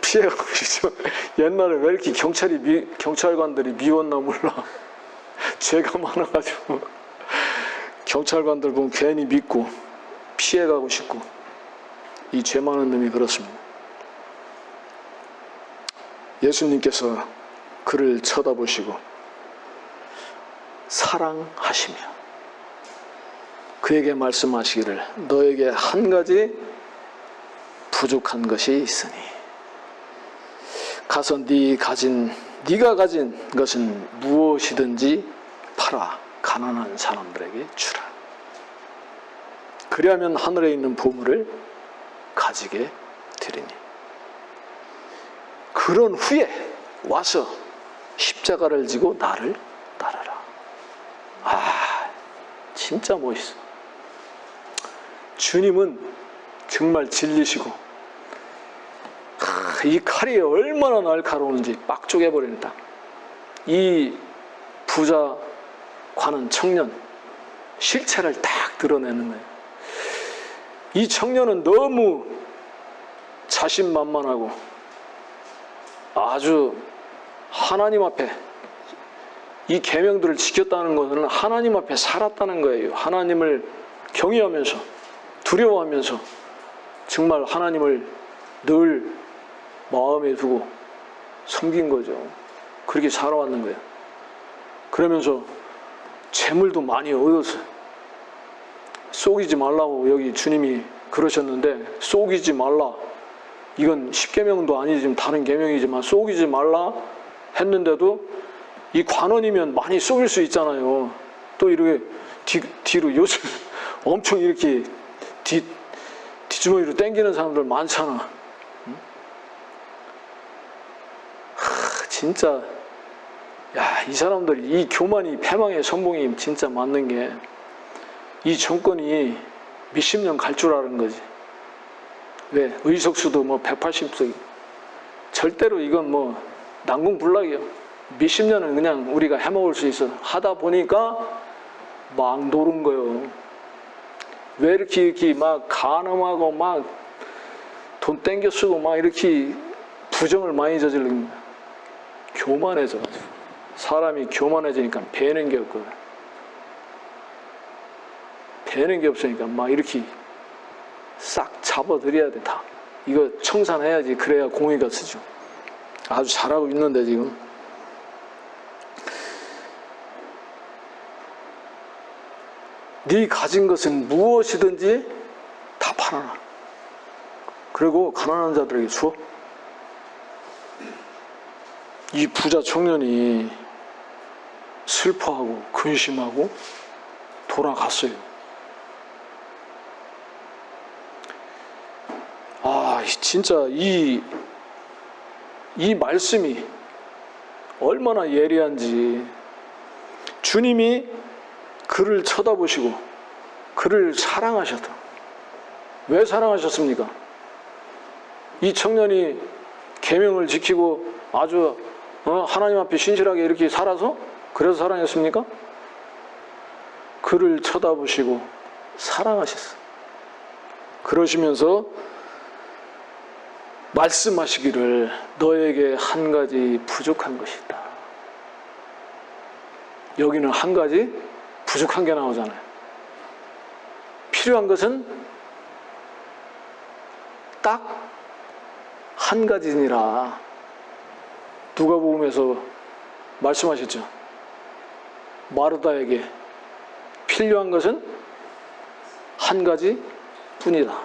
피해가고 싶죠. 옛날에 왜 이렇게 경찰관들이 미웠나 몰라. 죄가 많아가지고 경찰관들 보면 괜히 믿고 피해가고 싶고 이 죄 많은 놈이 그렇습니다. 예수님께서 그를 쳐다보시고 사랑하시며 그에게 말씀하시기를 너에게 한 가지 부족한 것이 있으니 가서 네가 가진 것은 무엇이든지 팔아 가난한 사람들에게 주라. 그리하면 하늘에 있는 보물을 가지게 되리니. 그런 후에 와서 십자가를 지고 나를 따르라. 아, 진짜 멋있어. 주님은 정말 진리시고, 이 칼이 얼마나 날카로운지 빡 쪼개버리는 딱. 이 부자 관은 청년 실체를 딱 드러내는 거예요. 이 청년은 너무 자신만만하고 아주 하나님 앞에 이 계명들을 지켰다는 것은 하나님 앞에 살았다는 거예요. 하나님을 경외하면서 두려워하면서 정말 하나님을 늘 마음에 두고 섬긴 거죠. 그렇게 살아왔는 거예요. 그러면서 재물도 많이 얻었어요. 속이지 말라고 여기 주님이 그러셨는데, 속이지 말라. 이건 십계명도 아니지만 다른 계명이지만 속이지 말라 했는데도 이 관원이면 많이 속일 수 있잖아요. 또 이렇게 뒤로 요즘 엄청 이렇게 뒷주머니로 당기는 사람들 많잖아. 진짜 야, 이 사람들 이 교만이 패망의 선봉이 진짜 맞는 게, 이 정권이 몇십 년 갈 줄 아는 거지. 왜? 의석수도 뭐 180석. 절대로 이건 뭐 난공불락이요. 몇십 년은 그냥 우리가 해먹을 수 있어. 하다 보니까 막 노른 거요. 왜 이렇게 막 간음하고 막 돈 땡겨 쓰고 막 이렇게 부정을 많이 저지르는 거야. 교만해져가지고. 사람이 교만해지니까 배는 게 없거든. 배는 게 없으니까 막 이렇게 싹 잡아드려야 돼, 다. 이거 청산해야지. 그래야 공의가 쓰죠. 아주 잘하고 있는데 지금. 네 가진 것은 무엇이든지 다 팔아라. 그리고 가난한 자들에게 주어. 이 부자 청년이 슬퍼하고 근심하고 돌아갔어요. 아, 진짜 이 말씀이 얼마나 예리한지. 주님이 그를 쳐다보시고 그를 사랑하셨다. 왜 사랑하셨습니까? 이 청년이 계명을 지키고 아주 하나님 앞에 신실하게 이렇게 살아서 그래서 사랑했습니까? 그를 쳐다보시고 사랑하셨어요. 그러시면서 말씀하시기를 너에게 한 가지 부족한 것이 있다. 여기는 한 가지 부족한 게 나오잖아요. 필요한 것은 딱 한 가지니라. 누가복음에서 말씀하셨죠. 마르다에게 필요한 것은 한 가지 뿐이다.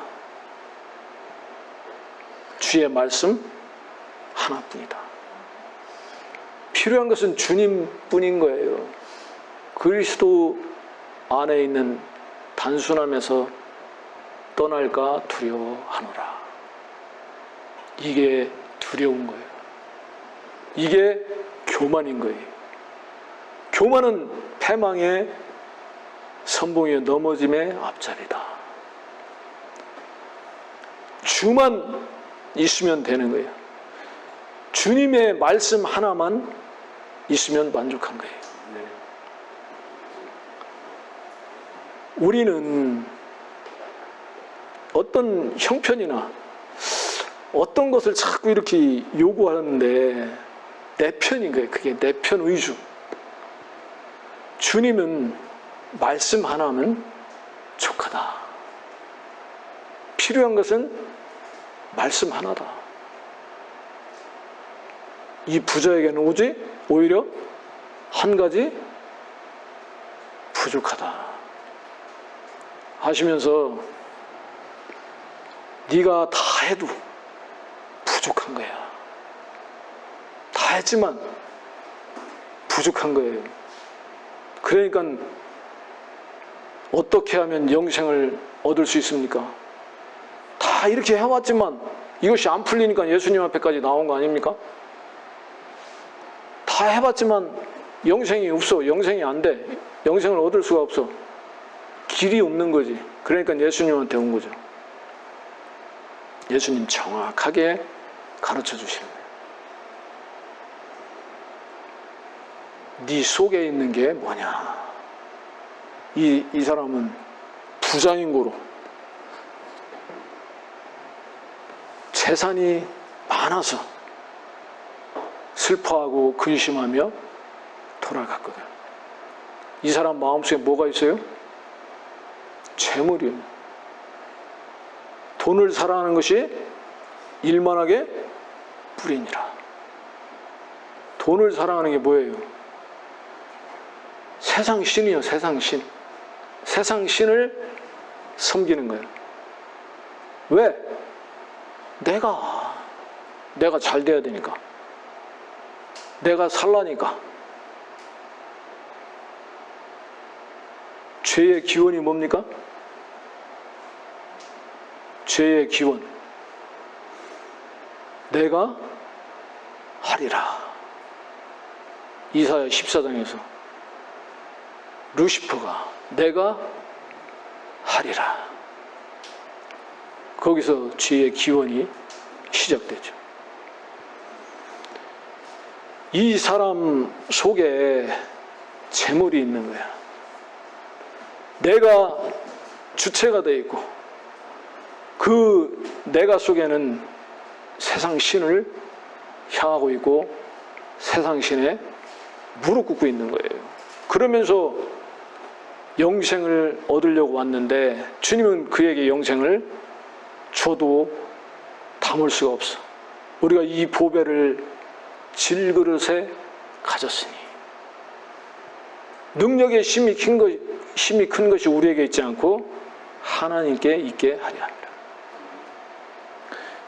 주의 말씀 하나뿐이다. 필요한 것은 주님뿐인 거예요. 그리스도 안에 있는 단순함에서 떠날까 두려워하노라. 이게 두려운 거예요. 이게 교만인 거예요. 교만은 패망의 선봉에 넘어짐의 앞자리다. 주만 있으면 되는 거예요. 주님의 말씀 하나만 있으면 만족한 거예요. 우리는 어떤 형편이나 어떤 것을 자꾸 이렇게 요구하는데 내 편인 거예요. 그게 내 편 위주. 주님은 말씀 하나면 족하다. 필요한 것은 말씀 하나다. 이 부자에게는 오히려 한 가지 부족하다 하시면서 네가 다 해도 부족한 거야. 다 했지만 부족한 거예요. 그러니까 어떻게 하면 영생을 얻을 수 있습니까? 다 이렇게 해왔지만 이것이 안 풀리니까 예수님 앞에까지 나온 거 아닙니까? 다 해봤지만 영생이 없어. 영생이 안 돼. 영생을 얻을 수가 없어. 길이 없는 거지. 그러니까 예수님한테 온 거죠. 예수님 정확하게 가르쳐 주시는 거예요. 네 속에 있는 게 뭐냐? 이 사람은 부자인 고로 재산이 많아서 슬퍼하고 근심하며 돌아갔거든. 이 사람 마음속에 뭐가 있어요? 재물이요. 돈을 사랑하는 것이 일만하게 뿌리니라. 돈을 사랑하는 게 뭐예요? 세상 신이요, 세상 신. 세상 신을 섬기는 거예요. 왜? 내가 잘 돼야 되니까. 내가 살라니까. 죄의 기원이 뭡니까? 죄의 기원. 내가 하리라. 이사야 14장에서 루시퍼가 내가 하리라. 거기서 죄의 기원이 시작되죠. 이 사람 속에 재물이 있는 거야. 내가 주체가 되어 있고 그 내가 속에는 세상 신을 향하고 있고 세상 신에 무릎 꿇고 있는 거예요. 그러면서 영생을 얻으려고 왔는데 주님은 그에게 영생을 줘도 담을 수가 없어. 우리가 이 보배를 질그릇에 가졌으니 능력의 힘이 큰 것이 우리에게 있지 않고 하나님께 있게 하려 합니다.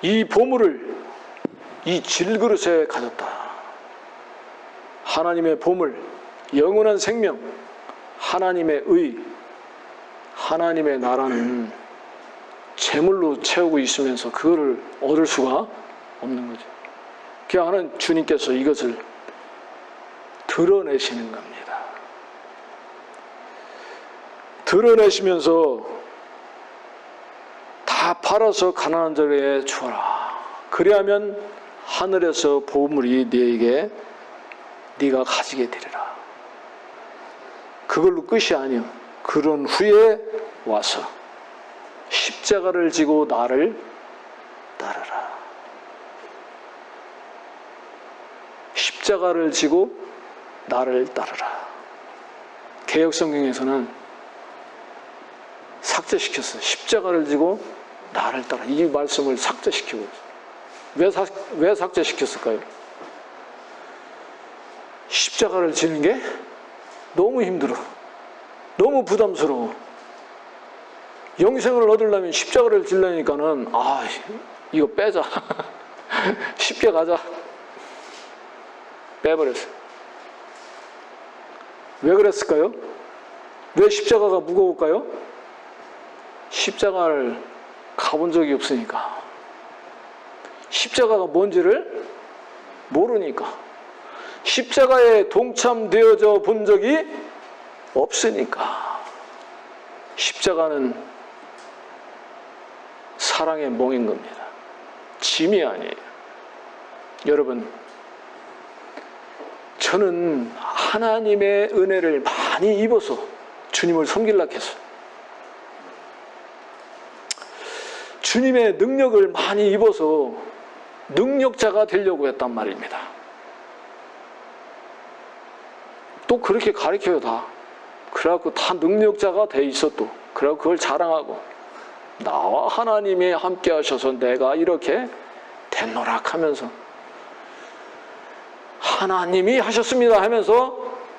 이 보물을 이 질그릇에 가졌다. 하나님의 보물, 영원한 생명, 하나님의 의, 하나님의 나라는 재물로 채우고 있으면서 그거를 얻을 수가 없는 거죠. 그냥 주님께서 이것을 드러내시는 겁니다. 드러내시면서 다 팔아서 가난한 자에게 주어라. 그리하면 하늘에서 보물이 네에게 네가 가지게 되리라. 그걸로 끝이 아니요. 그런 후에 와서 십자가를 지고 나를 따르라. 십자가를 지고 나를 따르라. 개역성경에서는 삭제시켰어요. 십자가를 지고 나를 따라. 이 말씀을 삭제시키고 있어요. 왜 삭제시켰을까요? 십자가를 지는 게 너무 힘들어. 너무 부담스러워. 영생을 얻으려면 십자가를 지려니까는 이거 빼자. 쉽게 가자. 빼버렸어요. 왜 그랬을까요? 왜 십자가가 무거울까요? 십자가를 가본 적이 없으니까. 십자가가 뭔지를 모르니까. 십자가에 동참되어져 본 적이 없으니까. 십자가는 사랑의 몽인 겁니다. 짐이 아니에요. 여러분, 저는 하나님의 은혜를 많이 입어서 주님을 섬기려고 했어요. 주님의 능력을 많이 입어서 능력자가 되려고 했단 말입니다. 또 그렇게 가르쳐요, 다. 그래갖고 다 능력자가 돼 있어 또. 그래갖고 그걸 자랑하고 나와 하나님이 함께 하셔서 내가 이렇게 됐노라 하면서 하나님이 하셨습니다 하면서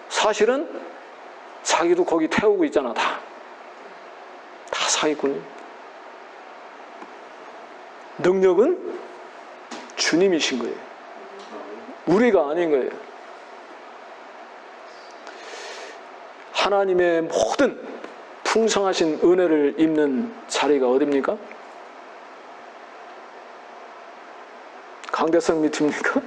사실은 자기도 거기 태우고 있잖아. 다 사기꾼. 능력은 주님이신 거예요. 우리가 아닌 거예요. 하나님의 모든 풍성하신 은혜를 입는 자리가 어딥니까? 강대성 밑입니까?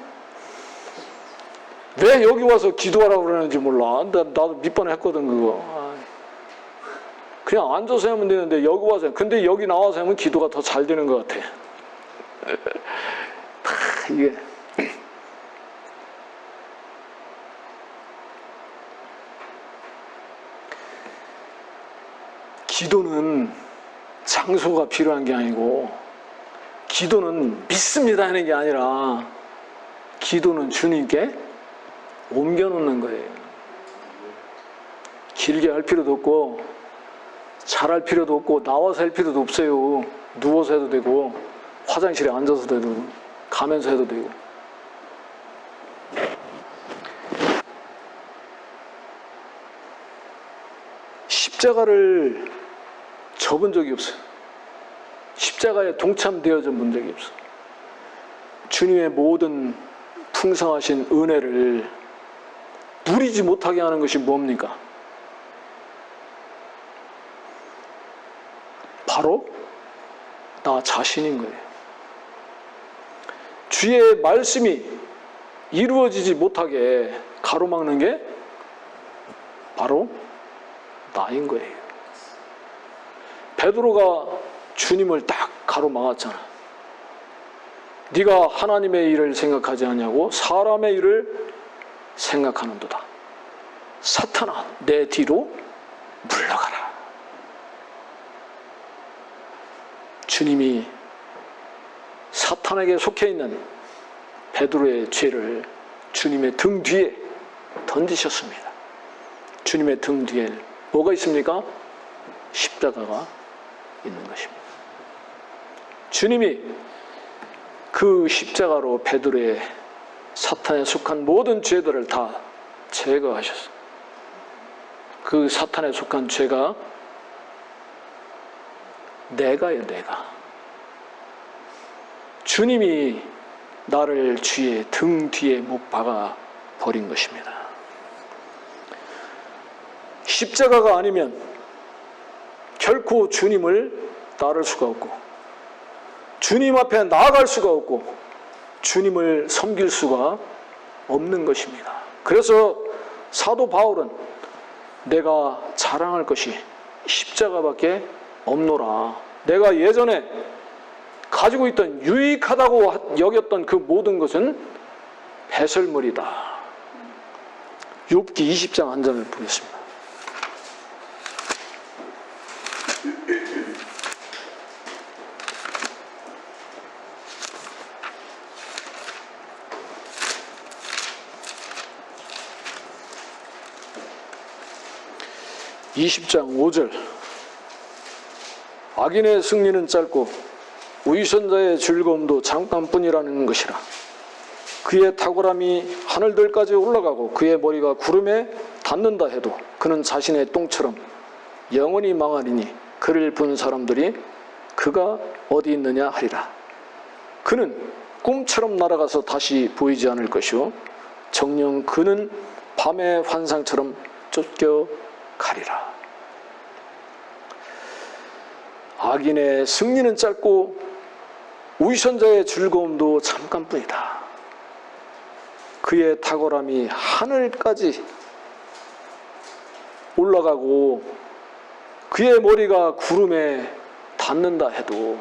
왜 여기 와서 기도하라고 그러는지 몰라. 나도 몇 번 했거든 그거. 그냥 앉아서 하면 되는데 여기 와서, 근데 여기 나와서 하면 기도가 더 잘 되는 것 같아. 이게 기도는 장소가 필요한 게 아니고, 기도는 믿습니다 하는 게 아니라, 기도는 주님께 옮겨놓는 거예요. 길게 할 필요도 없고 잘할 필요도 없고 나와서 할 필요도 없어요. 누워서 해도 되고 화장실에 앉아서도 해도 되고 가면서 해도 되고. 십자가를 접은 적이 없어요. 십자가에 동참되어져 본 적이 없어요. 주님의 모든 풍성하신 은혜를 누리지 못하게 하는 것이 뭡니까? 바로 나 자신인 거예요. 주의 말씀이 이루어지지 못하게 가로막는 게 바로 나인 거예요. 베드로가 주님을 딱 가로막았잖아. 네가 하나님의 일을 생각하지 않냐고 사람의 일을 생각하는도다. 사탄아, 내 뒤로 물러가라. 주님이 사탄에게 속해 있는 베드로의 죄를 주님의 등 뒤에 던지셨습니다. 주님의 등 뒤에 뭐가 있습니까? 십자가가 있는 것입니다. 주님이 그 십자가로 베드로의 사탄에 속한 모든 죄들을 다 제거하셨어요. 그 사탄에 속한 죄가 내가요, 내가. 주님이 나를 주의 등 뒤에 못 박아 버린 것입니다. 십자가가 아니면 결코 주님을 따를 수가 없고, 주님 앞에 나아갈 수가 없고, 주님을 섬길 수가 없는 것입니다. 그래서 사도 바울은 내가 자랑할 것이 십자가밖에 없노라. 내가 예전에 가지고 있던 유익하다고 여겼던 그 모든 것은 배설물이다. 욥기 20장 한 절을 보겠습니다. (20장 5절) 악인의 승리는 짧고 위선자의 즐거움도 잠깐뿐이라는 것이라. 그의 탁월함이 하늘들까지 올라가고 그의 머리가 구름에 닿는다 해도 그는 자신의 똥처럼 영원히 망하리니 그를 본 사람들이 그가 어디 있느냐 하리라. 그는 꿈처럼 날아가서 다시 보이지 않을 것이요 정녕 그는 밤의 환상처럼 쫓겨가리라. 악인의 승리는 짧고 위선자의 즐거움도 잠깐뿐이다. 그의 탁월함이 하늘까지 올라가고 그의 머리가 구름에 닿는다 해도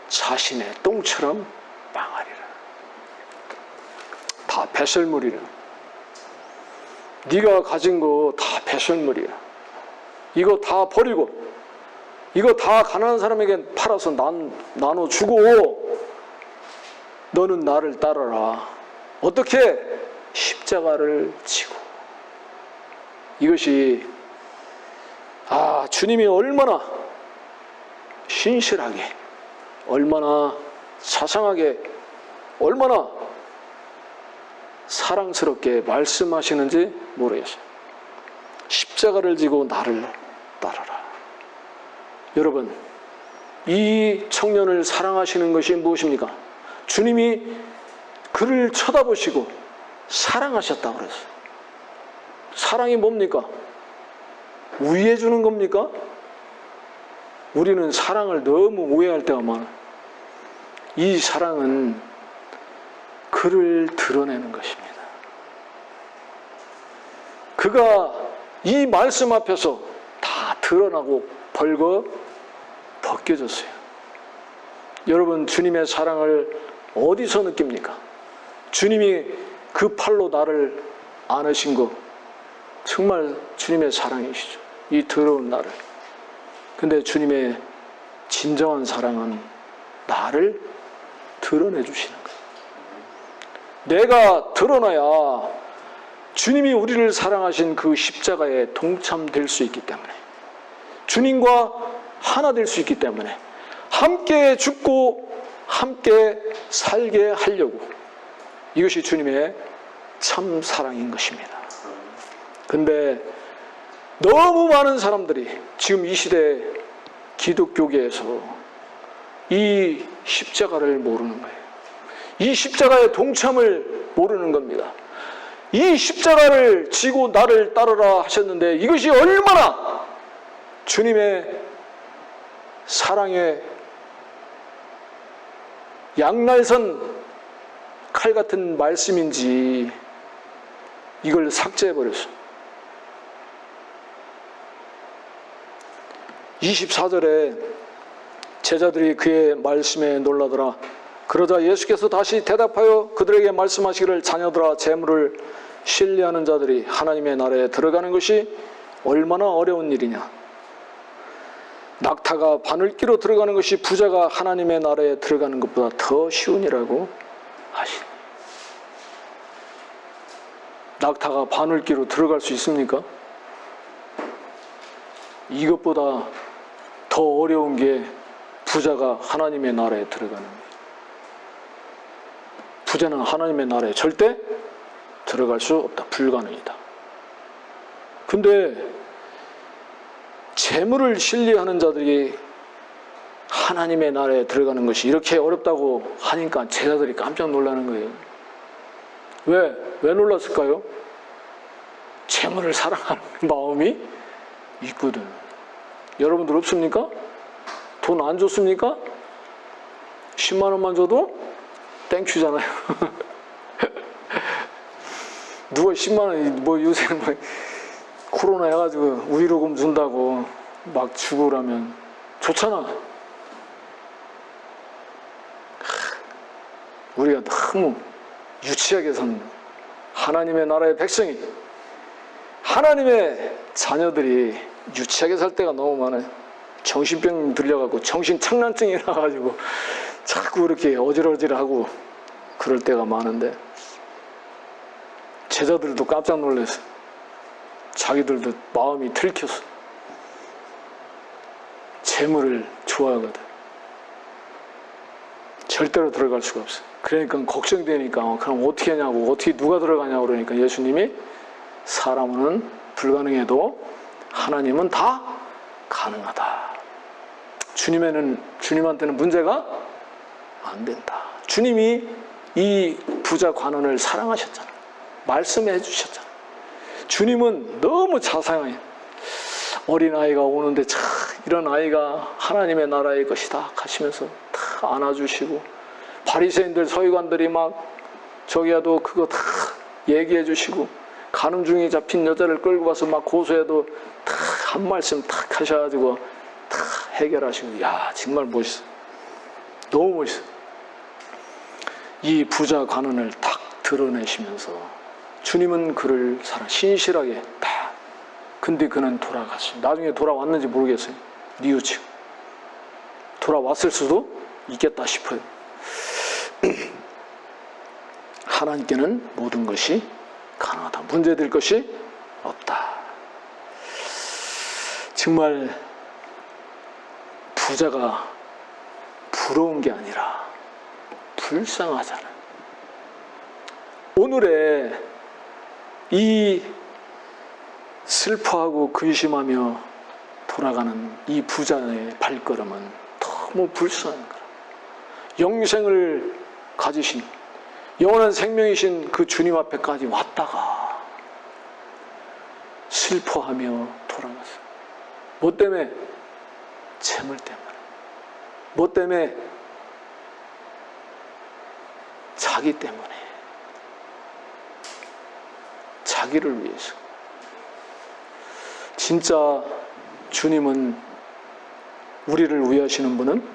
자신의 똥처럼 망하리라. 다 배설물이라. 네가 가진 거 다 배설물이야. 이거 다 버리고 이거 다 가난한 사람에게 팔아서 나눠주고 너는 나를 따라라. 어떻게? 십자가를 지고. 이것이 주님이 얼마나 신실하게, 얼마나 자상하게, 얼마나 사랑스럽게 말씀하시는지 모르겠어요. 십자가를 지고 나를 따라라. 여러분, 이 청년을 사랑하시는 것이 무엇입니까? 주님이 그를 쳐다보시고 사랑하셨다고 그랬어요. 사랑이 뭡니까? 우위해 주는 겁니까? 우리는 사랑을 너무 오해할 때가 많아요. 이 사랑은 그를 드러내는 것입니다. 그가 이 말씀 앞에서 다 드러나고 벌거 벗겨졌어요. 여러분, 주님의 사랑을 어디서 느낍니까? 주님이 그 팔로 나를 안으신 거 정말 주님의 사랑이시죠. 이 더러운 나를. 근데 주님의 진정한 사랑은 나를 드러내 주시는 거예요. 내가 드러나야 주님이 우리를 사랑하신 그 십자가에 동참될 수 있기 때문에, 주님과 하나 될 수 있기 때문에 함께 죽고 함께 살게 하려고, 이것이 주님의 참 사랑인 것입니다. 근데 너무 많은 사람들이 지금 이 시대 기독교계에서 이 십자가를 모르는 거예요. 이 십자가의 동참을 모르는 겁니다. 이 십자가를 지고 나를 따르라 하셨는데 이것이 얼마나 주님의 사랑의 양날선 칼 같은 말씀인지 이걸 삭제해버렸어요. 24절에 제자들이 그의 말씀에 놀라더라. 그러자 예수께서 다시 대답하여 그들에게 말씀하시기를, 자녀들아, 재물을 신뢰하는 자들이 하나님의 나라에 들어가는 것이 얼마나 어려운 일이냐. 낙타가 바늘기로 들어가는 것이 부자가 하나님의 나라에 들어가는 것보다 더 쉬운이라고 하시니. 낙타가 바늘기로 들어갈 수 있습니까? 이것보다 더 어려운 게 부자가 하나님의 나라에 들어가는 거예요. 부자는 하나님의 나라에 절대 들어갈 수 없다. 불가능이다. 근데 재물을 신뢰하는 자들이 하나님의 나라에 들어가는 것이 이렇게 어렵다고 하니까 제자들이 깜짝 놀라는 거예요. 왜 놀랐을까요? 재물을 사랑하는 마음이 있거든. 여러분들 없습니까? 돈 안 줬습니까? 10만 원만 줘도 땡큐잖아요. 누가 10만 원, 뭐 요새 뭐 코로나 해가지고 우의로금 준다고 막 주고 그러면 좋잖아. 우리가 너무 유치하게 산 하나님의 나라의 백성이, 하나님의 자녀들이 유치하게 살 때가 너무 많아요. 정신병 들려가지고 정신착란증이 나가지고 자꾸 이렇게 어질어질하고 그럴 때가 많은데 제자들도 깜짝 놀랐어. 자기들도 마음이 들켰어. 재물을 좋아하거든. 절대로 들어갈 수가 없어. 그러니까 걱정되니까 그럼 어떻게 하냐고, 어떻게 누가 들어가냐고 그러니까 예수님이 사람은 불가능해도 하나님은 다 가능하다. 주님한테는 문제가 안 된다. 주님이 이 부자 관원을 사랑하셨잖아. 말씀해 주셨잖아. 주님은 너무 자상해요. 어린아이가 오는데 참 이런 아이가 하나님의 나라의 것이다 하시면서 다 안아주시고, 바리새인들 서기관들이 막 저기야도 그거 다 얘기해 주시고, 간음 중에 잡힌 여자를 끌고 가서 막 고소해도 다 한 말씀 탁 하셔가지고 다 해결하시고, 야 정말 멋있어. 너무 멋있어. 이 부자 관원을 딱 드러내시면서 주님은 그를 신실하게 다. 근데 그는 돌아갔어요. 나중에 돌아왔는지 모르겠어요. 뉘우치고 돌아왔을 수도 있겠다 싶어요. 하나님께는 모든 것이 가능하다. 문제될 것이 없다. 정말 부자가 부러운 게 아니라 불쌍하잖아요. 오늘의 이 슬퍼하고 근심하며 돌아가는 이 부자의 발걸음은 너무 불쌍한 거라. 영생을 가지신 영원한 생명이신 그 주님 앞에까지 왔다가 슬퍼하며 돌아갔어요. 뭐 때문에? 재물 때문에. 뭐 때문에? 자기 때문에. 자기를 위해서. 진짜 주님은, 우리를 위하시는 분은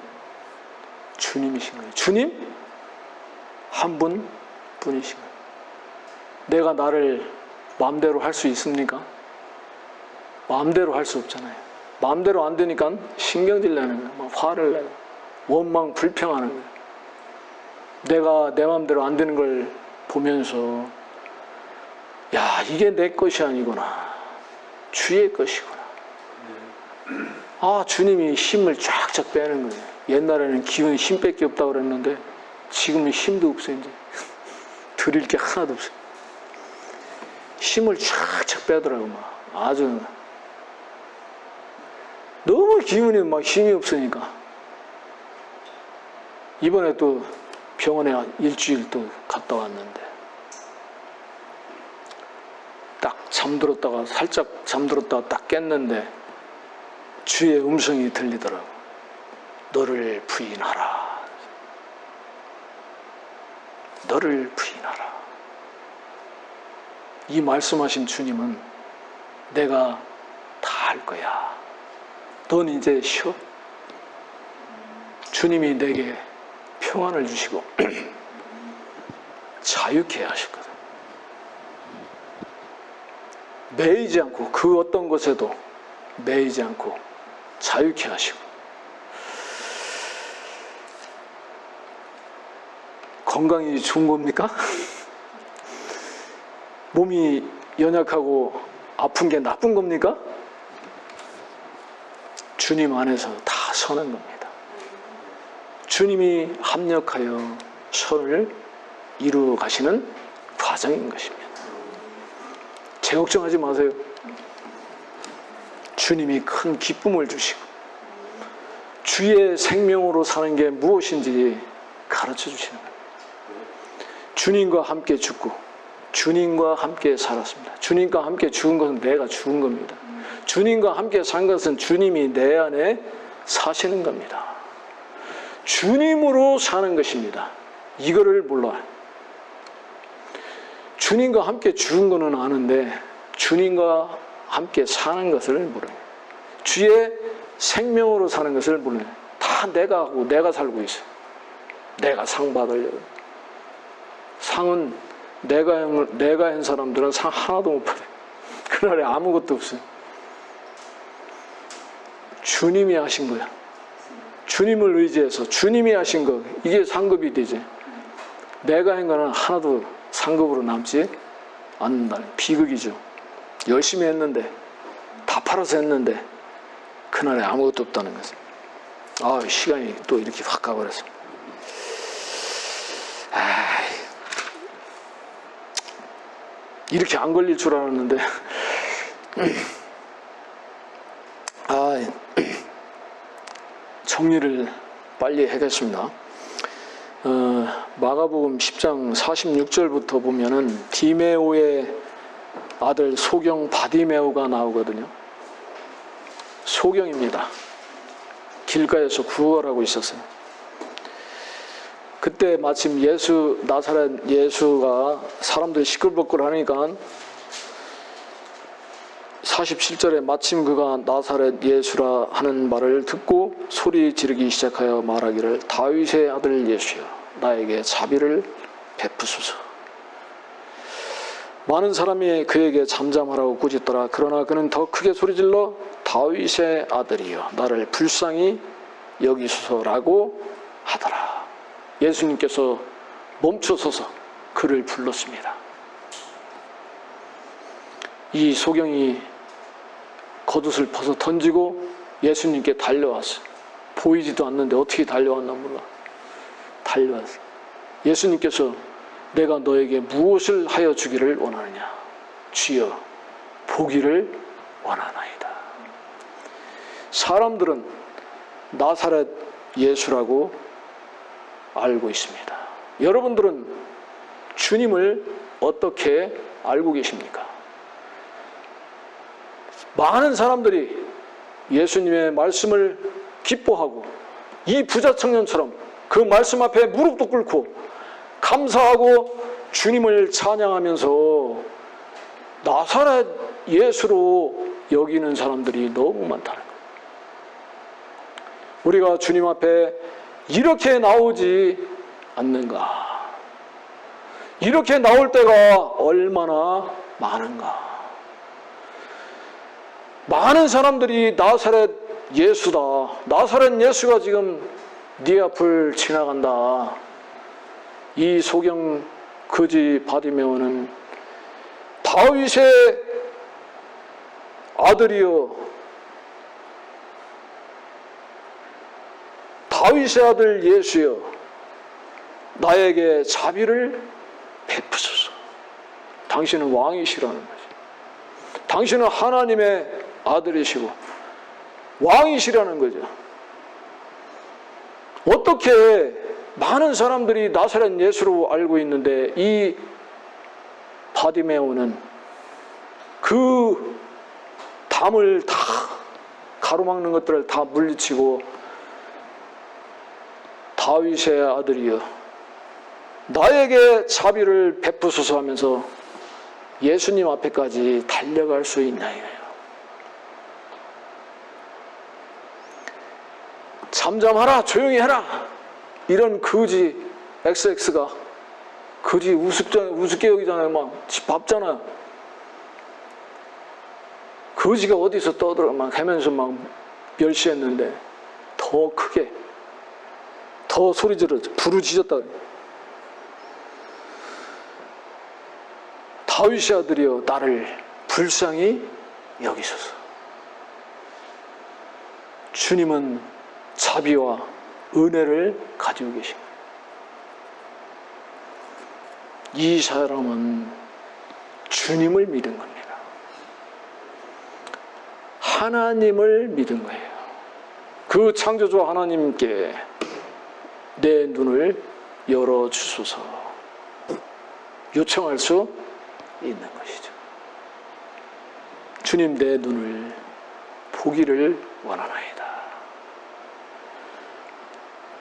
주님이신 거예요. 주님 한 분뿐이신 거예요. 내가 나를 마음대로 할 수 있습니까? 마음대로 할 수 없잖아요. 마음대로 안 되니까 신경질 내는 거예요. 막 화를 내고 원망 불평하는 거예요. 내가 내 마음대로 안 되는 걸 보면서 야, 이게 내 것이 아니구나. 주의 것이구나. 아, 주님이 힘을 쫙쫙 빼는 거예요. 옛날에는 기운이 힘밖에 없다고 그랬는데 지금은 힘도 없어요. 이제 드릴 게 하나도 없어요. 힘을 쫙쫙 빼더라고. 막 아주 너무 기운이 막 힘이 없으니까. 이번에 또 병원에 일주일 또 갔다 왔는데 딱 잠들었다가 살짝 잠들었다가 딱 깼는데 주의 음성이 들리더라고. 너를 부인하라. 너를 부인하라. 이 말씀하신 주님은 내가 다 할 거야. 넌 이제 쉬어. 주님이 내게 평안을 주시고 자유케 하셨거든. 매이지 않고, 그 어떤 것에도 매이지 않고 자유케 하시고. 건강이 좋은 겁니까? 몸이 연약하고 아픈 게 나쁜 겁니까? 주님 안에서 다 서는 겁니다. 주님이 합력하여 선을 이루어 가시는 과정인 것입니다. 제 걱정하지 마세요. 주님이 큰 기쁨을 주시고 주의 생명으로 사는 게 무엇인지 가르쳐 주시는 겁니다. 주님과 함께 죽고 주님과 함께 살았습니다. 주님과 함께 죽은 것은 내가 죽은 겁니다. 주님과 함께 산 것은 주님이 내 안에 사시는 겁니다. 주님으로 사는 것입니다. 이거를 몰라요. 주님과 함께 죽은 것은 아는데 주님과 함께 사는 것을 모르요. 주의 생명으로 사는 것을 모르요. 다 내가 하고 내가 살고 있어요. 내가 상 받으려고. 상은 내가 한 사람들은 상 하나도 못 받아요. 그날에 아무것도 없어요. 주님이 하신 거야. 주님을 의지해서 주님이 하신 거, 이게 상급이 되지. 내가 한 거는 하나도 상급으로 남지 않는다는 비극이죠. 열심히 했는데, 다 팔아서 했는데 그날에 아무것도 없다는 것은. 아, 시간이 또 이렇게 확 가버렸어. 이렇게 안 걸릴 줄 알았는데. 정리를 빨리 하겠습니다. 마가복음 10장 46절부터 보면은 디메오의 아들 소경 바디메오가 나오거든요. 소경입니다. 길가에서 구걸하고 있었어요. 그때 마침 나사렛 예수가 사람들이 시끌벅글 하니까 47절에 마침 그가 나사렛 예수라 하는 말을 듣고 소리 지르기 시작하여 말하기를 다윗의 아들 예수여 나에게 자비를 베푸소서. 많은 사람이 그에게 잠잠하라고 꾸짖더라. 그러나 그는 더 크게 소리질러 다윗의 아들이여 나를 불쌍히 여기소서라고 하더라. 예수님께서 멈춰서서 그를 불렀습니다. 이 소경이 겉옷을 벗어 던지고 예수님께 달려왔어요. 보이지도 않는데 어떻게 달려왔나 몰라. 달려왔어요. 예수님께서 내가 너에게 무엇을 하여 주기를 원하느냐. 주여 보기를 원하나이다. 사람들은 나사렛 예수라고 알고 있습니다. 여러분들은 주님을 어떻게 알고 계십니까? 많은 사람들이 예수님의 말씀을 기뻐하고 이 부자 청년처럼 그 말씀 앞에 무릎도 꿇고 감사하고 주님을 찬양하면서 나사렛 예수로 여기는 사람들이 너무 많다는 거예요. 우리가 주님 앞에 이렇게 나오지 않는가? 이렇게 나올 때가 얼마나 많은가? 많은 사람들이 나사렛 예수다. 나사렛 예수가 지금 네 앞을 지나간다. 이 소경 거지 바디메오는 다윗의 아들이요, 다윗의 아들 예수여, 나에게 자비를 베푸소서. 당신은 왕이시라는 거지. 당신은 하나님의 아들이시고 왕이시라는 거죠. 어떻게 많은 사람들이 나사렛 예수로 알고 있는데 이 바디메오는 그 담을 다 가로막는 것들을 다 물리치고 다윗의 아들이여 나에게 자비를 베푸소서 하면서 예수님 앞에까지 달려갈 수 있나 이래요. 잠잠하라, 조용히 해라, 이런 거지 XX가 거지 우습게 여기잖아요. 막 집 밟잖아요. 거지가 어디서 떠들어 막 하면서 막 멸시했는데 더 크게 더 소리 질렀죠. 부르짖었다. 다윗의 아들이여 나를 불쌍히 여기소서. 주님은 자비와 은혜를 가지고 계신 거예요. 이 사람은 주님을 믿은 겁니다. 하나님을 믿은 거예요. 그 창조주 하나님께 내 눈을 열어주소서 요청할 수 있는 것이죠. 주님 내 눈을 보기를 원하나이다.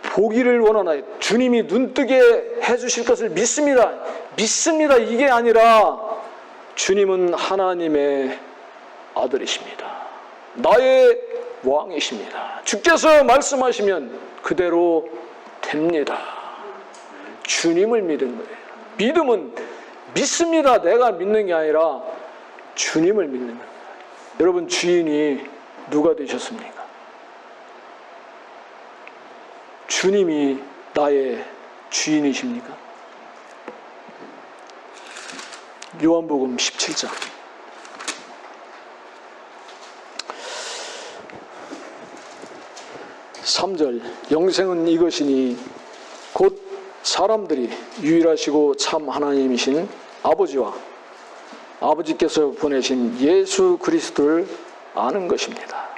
보기를 원하나이다. 주님이 눈뜨게 해주실 것을 믿습니다. 믿습니다. 이게 아니라 주님은 하나님의 아들이십니다. 나의 왕이십니다. 주께서 말씀하시면 그대로 됩니다. 주님을 믿은 거예요. 믿음은 믿습니다. 내가 믿는 게 아니라 주님을 믿는 거예요. 여러분 주인이 누가 되셨습니까? 주님이 나의 주인이십니까? 요한복음 17장 3절 영생은 이것이니 곧 사람들이 유일하시고 참 하나님이신 아버지와 아버지께서 보내신 예수 그리스도를 아는 것입니다.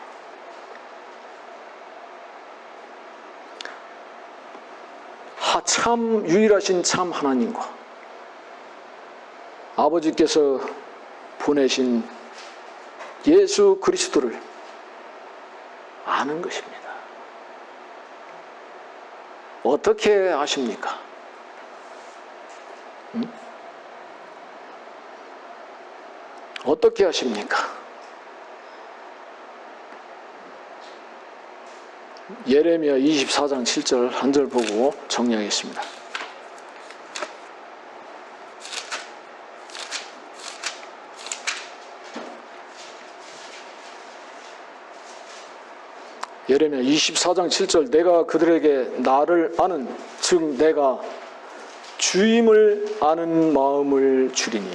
참 유일하신 참 하나님과 아버지께서 보내신 예수 그리스도를 아는 것입니다. 어떻게 아십니까? 어떻게 아십니까? 예레미야 24장 7절 한 절 보고 정리하겠습니다. 예레미야 24장 7절 내가 그들에게 나를 아는 즉 내가 주임을 아는 마음을 주리니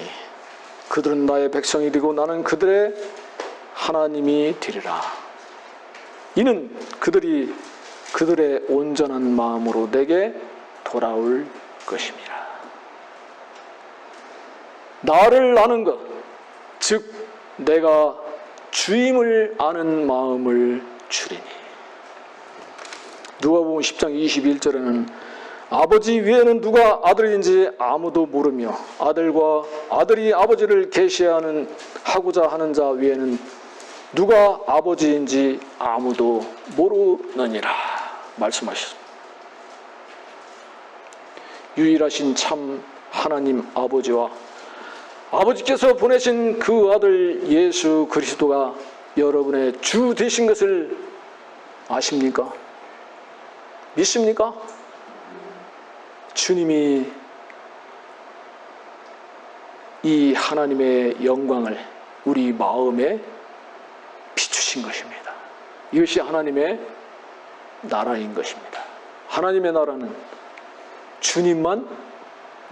그들은 나의 백성이 되고 나는 그들의 하나님이 되리라. 이는 그들이 그들의 온전한 마음으로 내게 돌아올 것입니다. 나를 아는 것, 즉 내가 주임을 아는 마음을 주리니. 누가복음 10장 21절에는 아버지 위에는 누가 아들인지 아무도 모르며 아들과 아들이 아버지를 계시하고자 하는 자 위에는 누가 아버지인지 아무도 모르느니라 말씀하셨습니다. 유일하신 참 하나님 아버지와 아버지께서 보내신 그 아들 예수 그리스도가 여러분의 주 되신 것을 아십니까? 믿습니까? 주님이 이 하나님의 영광을 우리 마음에 비추신 것입니다. 이것이 하나님의 나라인 것입니다. 하나님의 나라는 주님만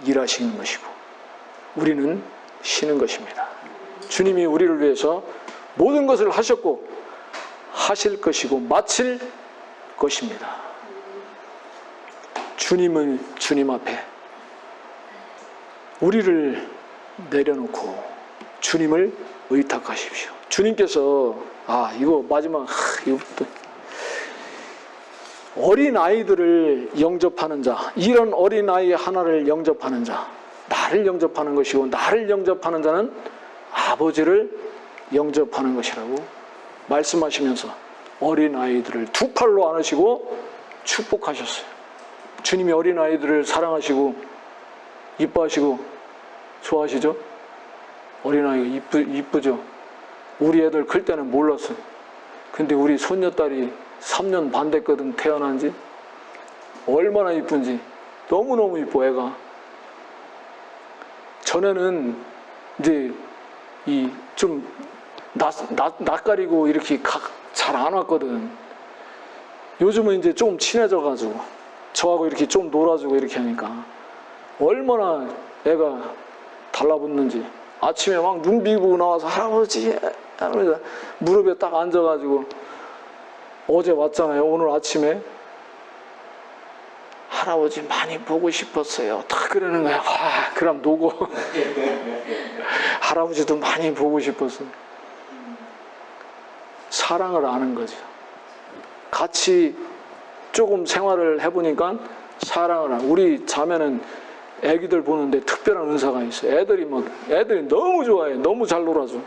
일하시는 것이고 우리는 쉬는 것입니다. 주님이 우리를 위해서 모든 것을 하셨고 하실 것이고 마칠 것입니다. 주님은 주님 앞에 우리를 내려놓고 주님을 의탁하십시오. 주님께서 이거 마지막 이것도 어린아이들을 영접하는 자, 이런 어린아이 하나를 영접하는 자, 나를 영접하는 것이고 나를 영접하는 자는 아버지를 영접하는 것이라고 말씀하시면서 어린아이들을 두 팔로 안으시고 축복하셨어요. 주님이 어린아이들을 사랑하시고 이뻐하시고 좋아하시죠? 어린아이가 이쁘죠? 우리 애들 클 때는 몰랐어요. 근데 우리 손녀딸이 3년 반 됐거든, 태어난 지. 얼마나 이쁜지. 너무너무 이뻐, 애가. 전에는 이제 좀 낯가리고 이렇게 잘 안 왔거든. 요즘은 이제 좀 친해져가지고 저하고 이렇게 좀 놀아주고 이렇게 하니까 얼마나 애가 달라붙는지. 아침에 막 눈 비비고 나와서 할아버지 하면서 무릎에 딱 앉아가지고 어제 왔잖아요. 오늘 아침에 할아버지 많이 보고 싶었어요. 다 그러는 거야. 그럼 노고 할아버지도 많이 보고 싶었어. 사랑을 아는 거죠. 같이 조금 생활을 해보니까 사랑을 아는. 우리 자매는 애기들 보는데 특별한 은사가 있어요. 애들이 너무 좋아해. 너무 잘 놀아줘.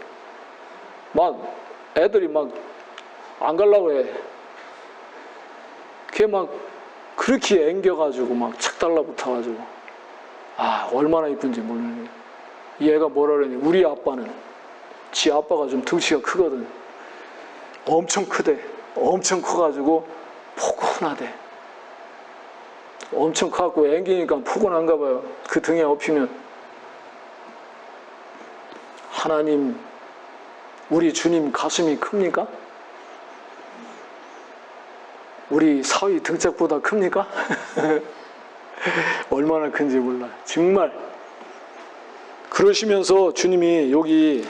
애들이 안 가려고 해. 걔 그렇게 앵겨가지고 착 달라붙어가지고 얼마나 이쁜지 모르는. 얘가 뭐라 그러니, 우리 아빠는 지 아빠가 좀 덩치가 크거든. 엄청 크대. 엄청 커가지고 포근하대. 엄청 커갖고 앵기니까 포근한가 봐요. 그 등에 업히면. 하나님, 우리 주님 가슴이 큽니까? 우리 사위 등짝보다 큽니까? 얼마나 큰지 몰라요. 정말. 그러시면서 주님이 여기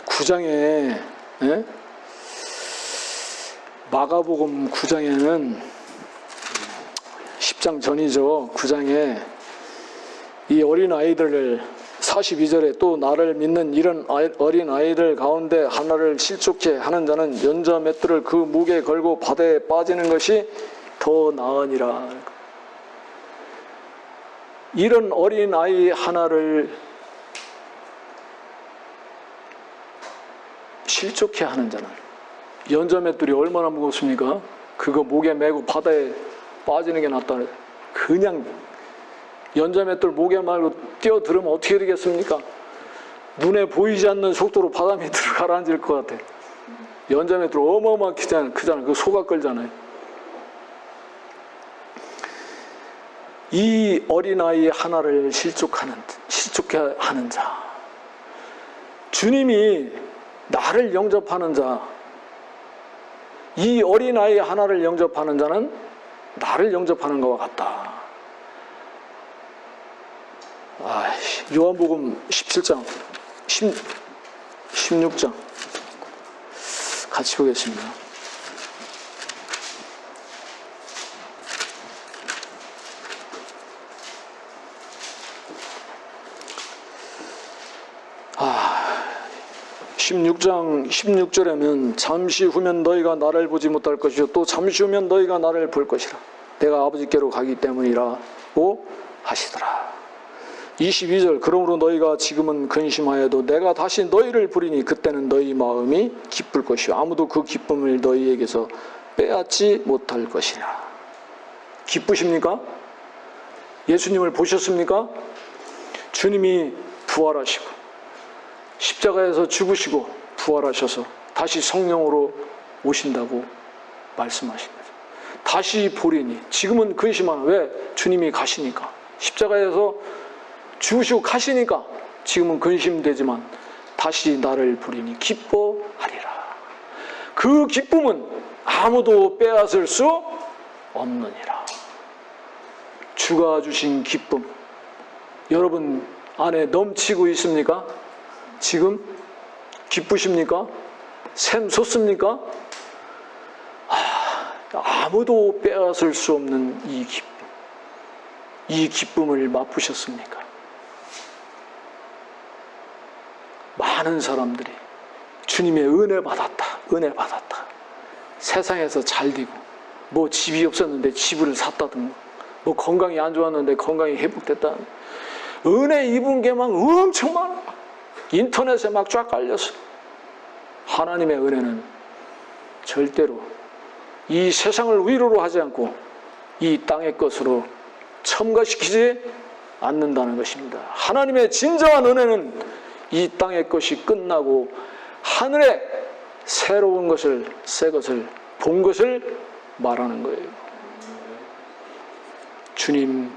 9장에 마가복음 9장에는 10장 전이죠. 9장에 이 어린아이들을 42절에 또 나를 믿는 이런 어린아이들 가운데 하나를 실족해 하는 자는 연자 맷돌을 그 목에 걸고 바다에 빠지는 것이 더 나으니라. 이런 어린아이 하나를 실족해 하는 자는, 연자 맷돌이 얼마나 무겁습니까? 그거 목에 메고 바다에 빠지는 게 낫다. 그냥 연자 맷돌 목에 말고 뛰어들으면 어떻게 되겠습니까? 눈에 보이지 않는 속도로 바다 밑으로 가라앉을 것 같아. 연자 맷돌 어마어마하게 크잖아요. 그 소가 끌잖아요. 이 어린아이 하나를 실족해 하는 자, 주님이 나를 영접하는 자, 이 어린아이 하나를 영접하는 자는 나를 영접하는 것과 같다. 요한복음 17장 16장 같이 보겠습니다. 아, 16장 16절에는 잠시 후면 너희가 나를 보지 못할 것이요 또 잠시 후면 너희가 나를 볼 것이라. 내가 아버지께로 가기 때문이라고 하시더라. 22절 그러므로 너희가 지금은 근심하여도 내가 다시 너희를 부리니 그때는 너희 마음이 기쁠 것이요 아무도 그 기쁨을 너희에게서 빼앗지 못할 것이라. 기쁘십니까? 예수님을 보셨습니까? 주님이 부활하시고 십자가에서 죽으시고 부활하셔서 다시 성령으로 오신다고 말씀하신 거죠. 다시 보리니 지금은 근심하나 왜? 주님이 가시니까 십자가에서 죽으시고 가시니까 지금은 근심되지만 다시 나를 부리니 기뻐하리라. 그 기쁨은 아무도 빼앗을 수 없느니라. 주가 주신 기쁨 여러분 안에 넘치고 있습니까? 지금 기쁘십니까? 샘솟습니까? 아무도 빼앗을 수 없는 이 기쁨, 이 기쁨을 맛보셨습니까? 많은 사람들이 주님의 은혜 받았다, 은혜 받았다. 세상에서 잘되고 뭐 집이 없었는데 집을 샀다든가 뭐 건강이 안 좋았는데 건강이 회복됐다. 은혜 입은 게 막 엄청 많아. 인터넷에 막 쫙 깔렸어. 하나님의 은혜는 절대로 이 세상을 위로로 하지 않고 이 땅의 것으로 첨가시키지 않는다는 것입니다. 하나님의 진정한 은혜는 이 땅의 것이 끝나고 하늘에 새로운 것을, 새 것을, 본 것을 말하는 거예요. 주님,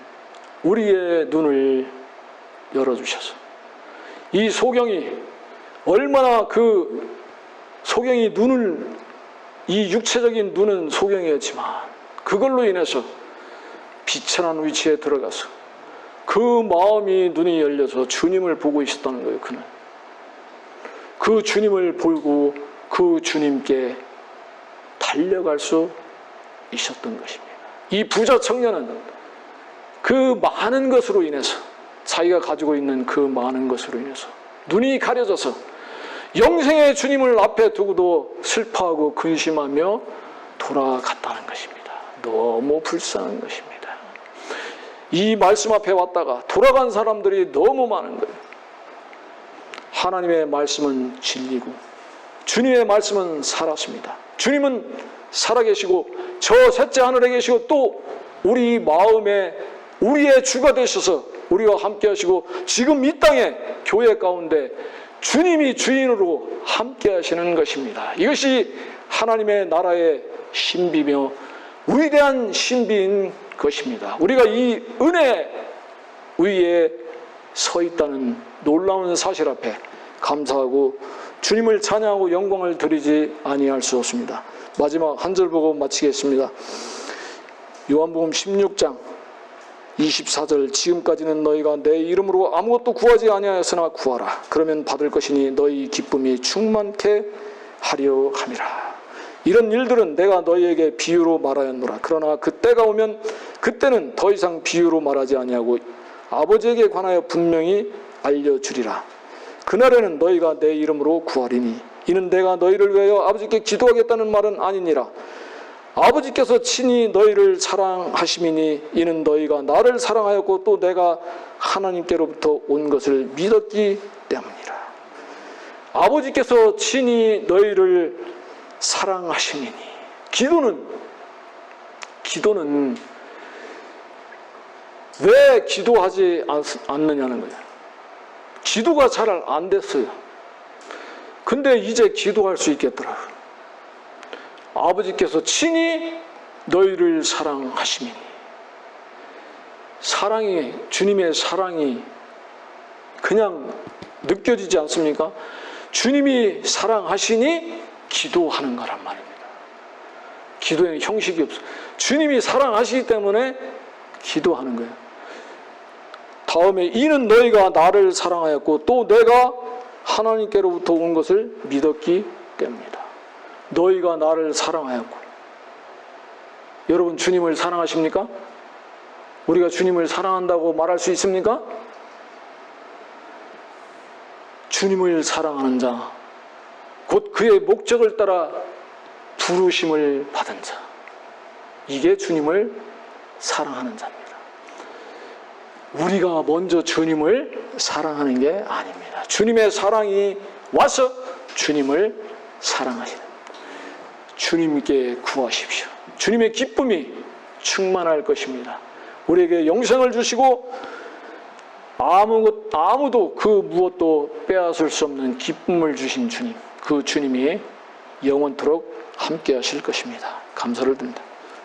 우리의 눈을 열어주셔서 이 소경이 얼마나 그 소경이 눈을 이 육체적인 눈은 소경이었지만 그걸로 인해서 비천한 위치에 들어가서 그 마음이 눈이 열려서 주님을 보고 있었다는 거예요. 그는 그 주님을 보고 그 주님께 달려갈 수 있었던 것입니다. 이 부자 청년은 그 많은 것으로 인해서 자기가 가지고 있는 그 많은 것으로 인해서 눈이 가려져서 영생의 주님을 앞에 두고도 슬퍼하고 근심하며 돌아갔다는 것입니다. 너무 불쌍한 것입니다. 이 말씀 앞에 왔다가 돌아간 사람들이 너무 많은 거예요. 하나님의 말씀은 진리고 주님의 말씀은 살았습니다. 주님은 살아계시고 저 셋째 하늘에 계시고 또 우리 마음에 우리의 주가 되셔서 우리와 함께 하시고 지금 이 땅에 교회 가운데 주님이 주인으로 함께 하시는 것입니다. 이것이 하나님의 나라의 신비며 위대한 신비인 것입니다. 우리가 이 은혜 위에 서 있다는 놀라운 사실 앞에 감사하고 주님을 찬양하고 영광을 드리지 아니할 수 없습니다. 마지막 한 절 보고 마치겠습니다. 요한복음 16장 24절 지금까지는 너희가 내 이름으로 아무것도 구하지 아니하였으나 구하라. 그러면 받을 것이니 너희 기쁨이 충만케 하려 함이라. 이런 일들은 내가 너희에게 비유로 말하였노라. 그러나 그때가 오면 그때는 더 이상 비유로 말하지 아니하고 아버지에게 관하여 분명히 알려주리라. 그날에는 너희가 내 이름으로 구하리니 이는 내가 너희를 위하여 아버지께 기도하겠다는 말은 아니니라. 아버지께서 친히 너희를 사랑하심이니 이는 너희가 나를 사랑하였고 또 내가 하나님께로부터 온 것을 믿었기 때문이라. 아버지께서 친히 너희를 사랑하심이니 기도는 왜 기도하지 않느냐는 거예요. 기도가 잘 안 됐어요. 근데 이제 기도할 수 있겠더라고요. 아버지께서 친히 너희를 사랑하시니 사랑이 주님의 사랑이 그냥 느껴지지 않습니까? 주님이 사랑하시니 기도하는 거란 말입니다. 기도에는 형식이 없어요. 주님이 사랑하시기 때문에 기도하는 거예요. 다음에 이는 너희가 나를 사랑하였고 또 내가 하나님께로부터 온 것을 믿었기 때문이다. 너희가 나를 사랑하였고 여러분 주님을 사랑하십니까? 우리가 주님을 사랑한다고 말할 수 있습니까? 주님을 사랑하는 자, 곧 그의 목적을 따라 부르심을 받은 자, 이게 주님을 사랑하는 자입니다. 우리가 먼저 주님을 사랑하는 게 아닙니다. 주님의 사랑이 와서 주님을 사랑하시는, 주님께 구하십시오. 주님의 기쁨이 충만할 것입니다. 우리에게 영생을 주시고 아무도 그 무엇도 빼앗을 수 없는 기쁨을 주신 주님, 그 주님이 영원토록 함께 하실 것입니다. 감사를 드립니다.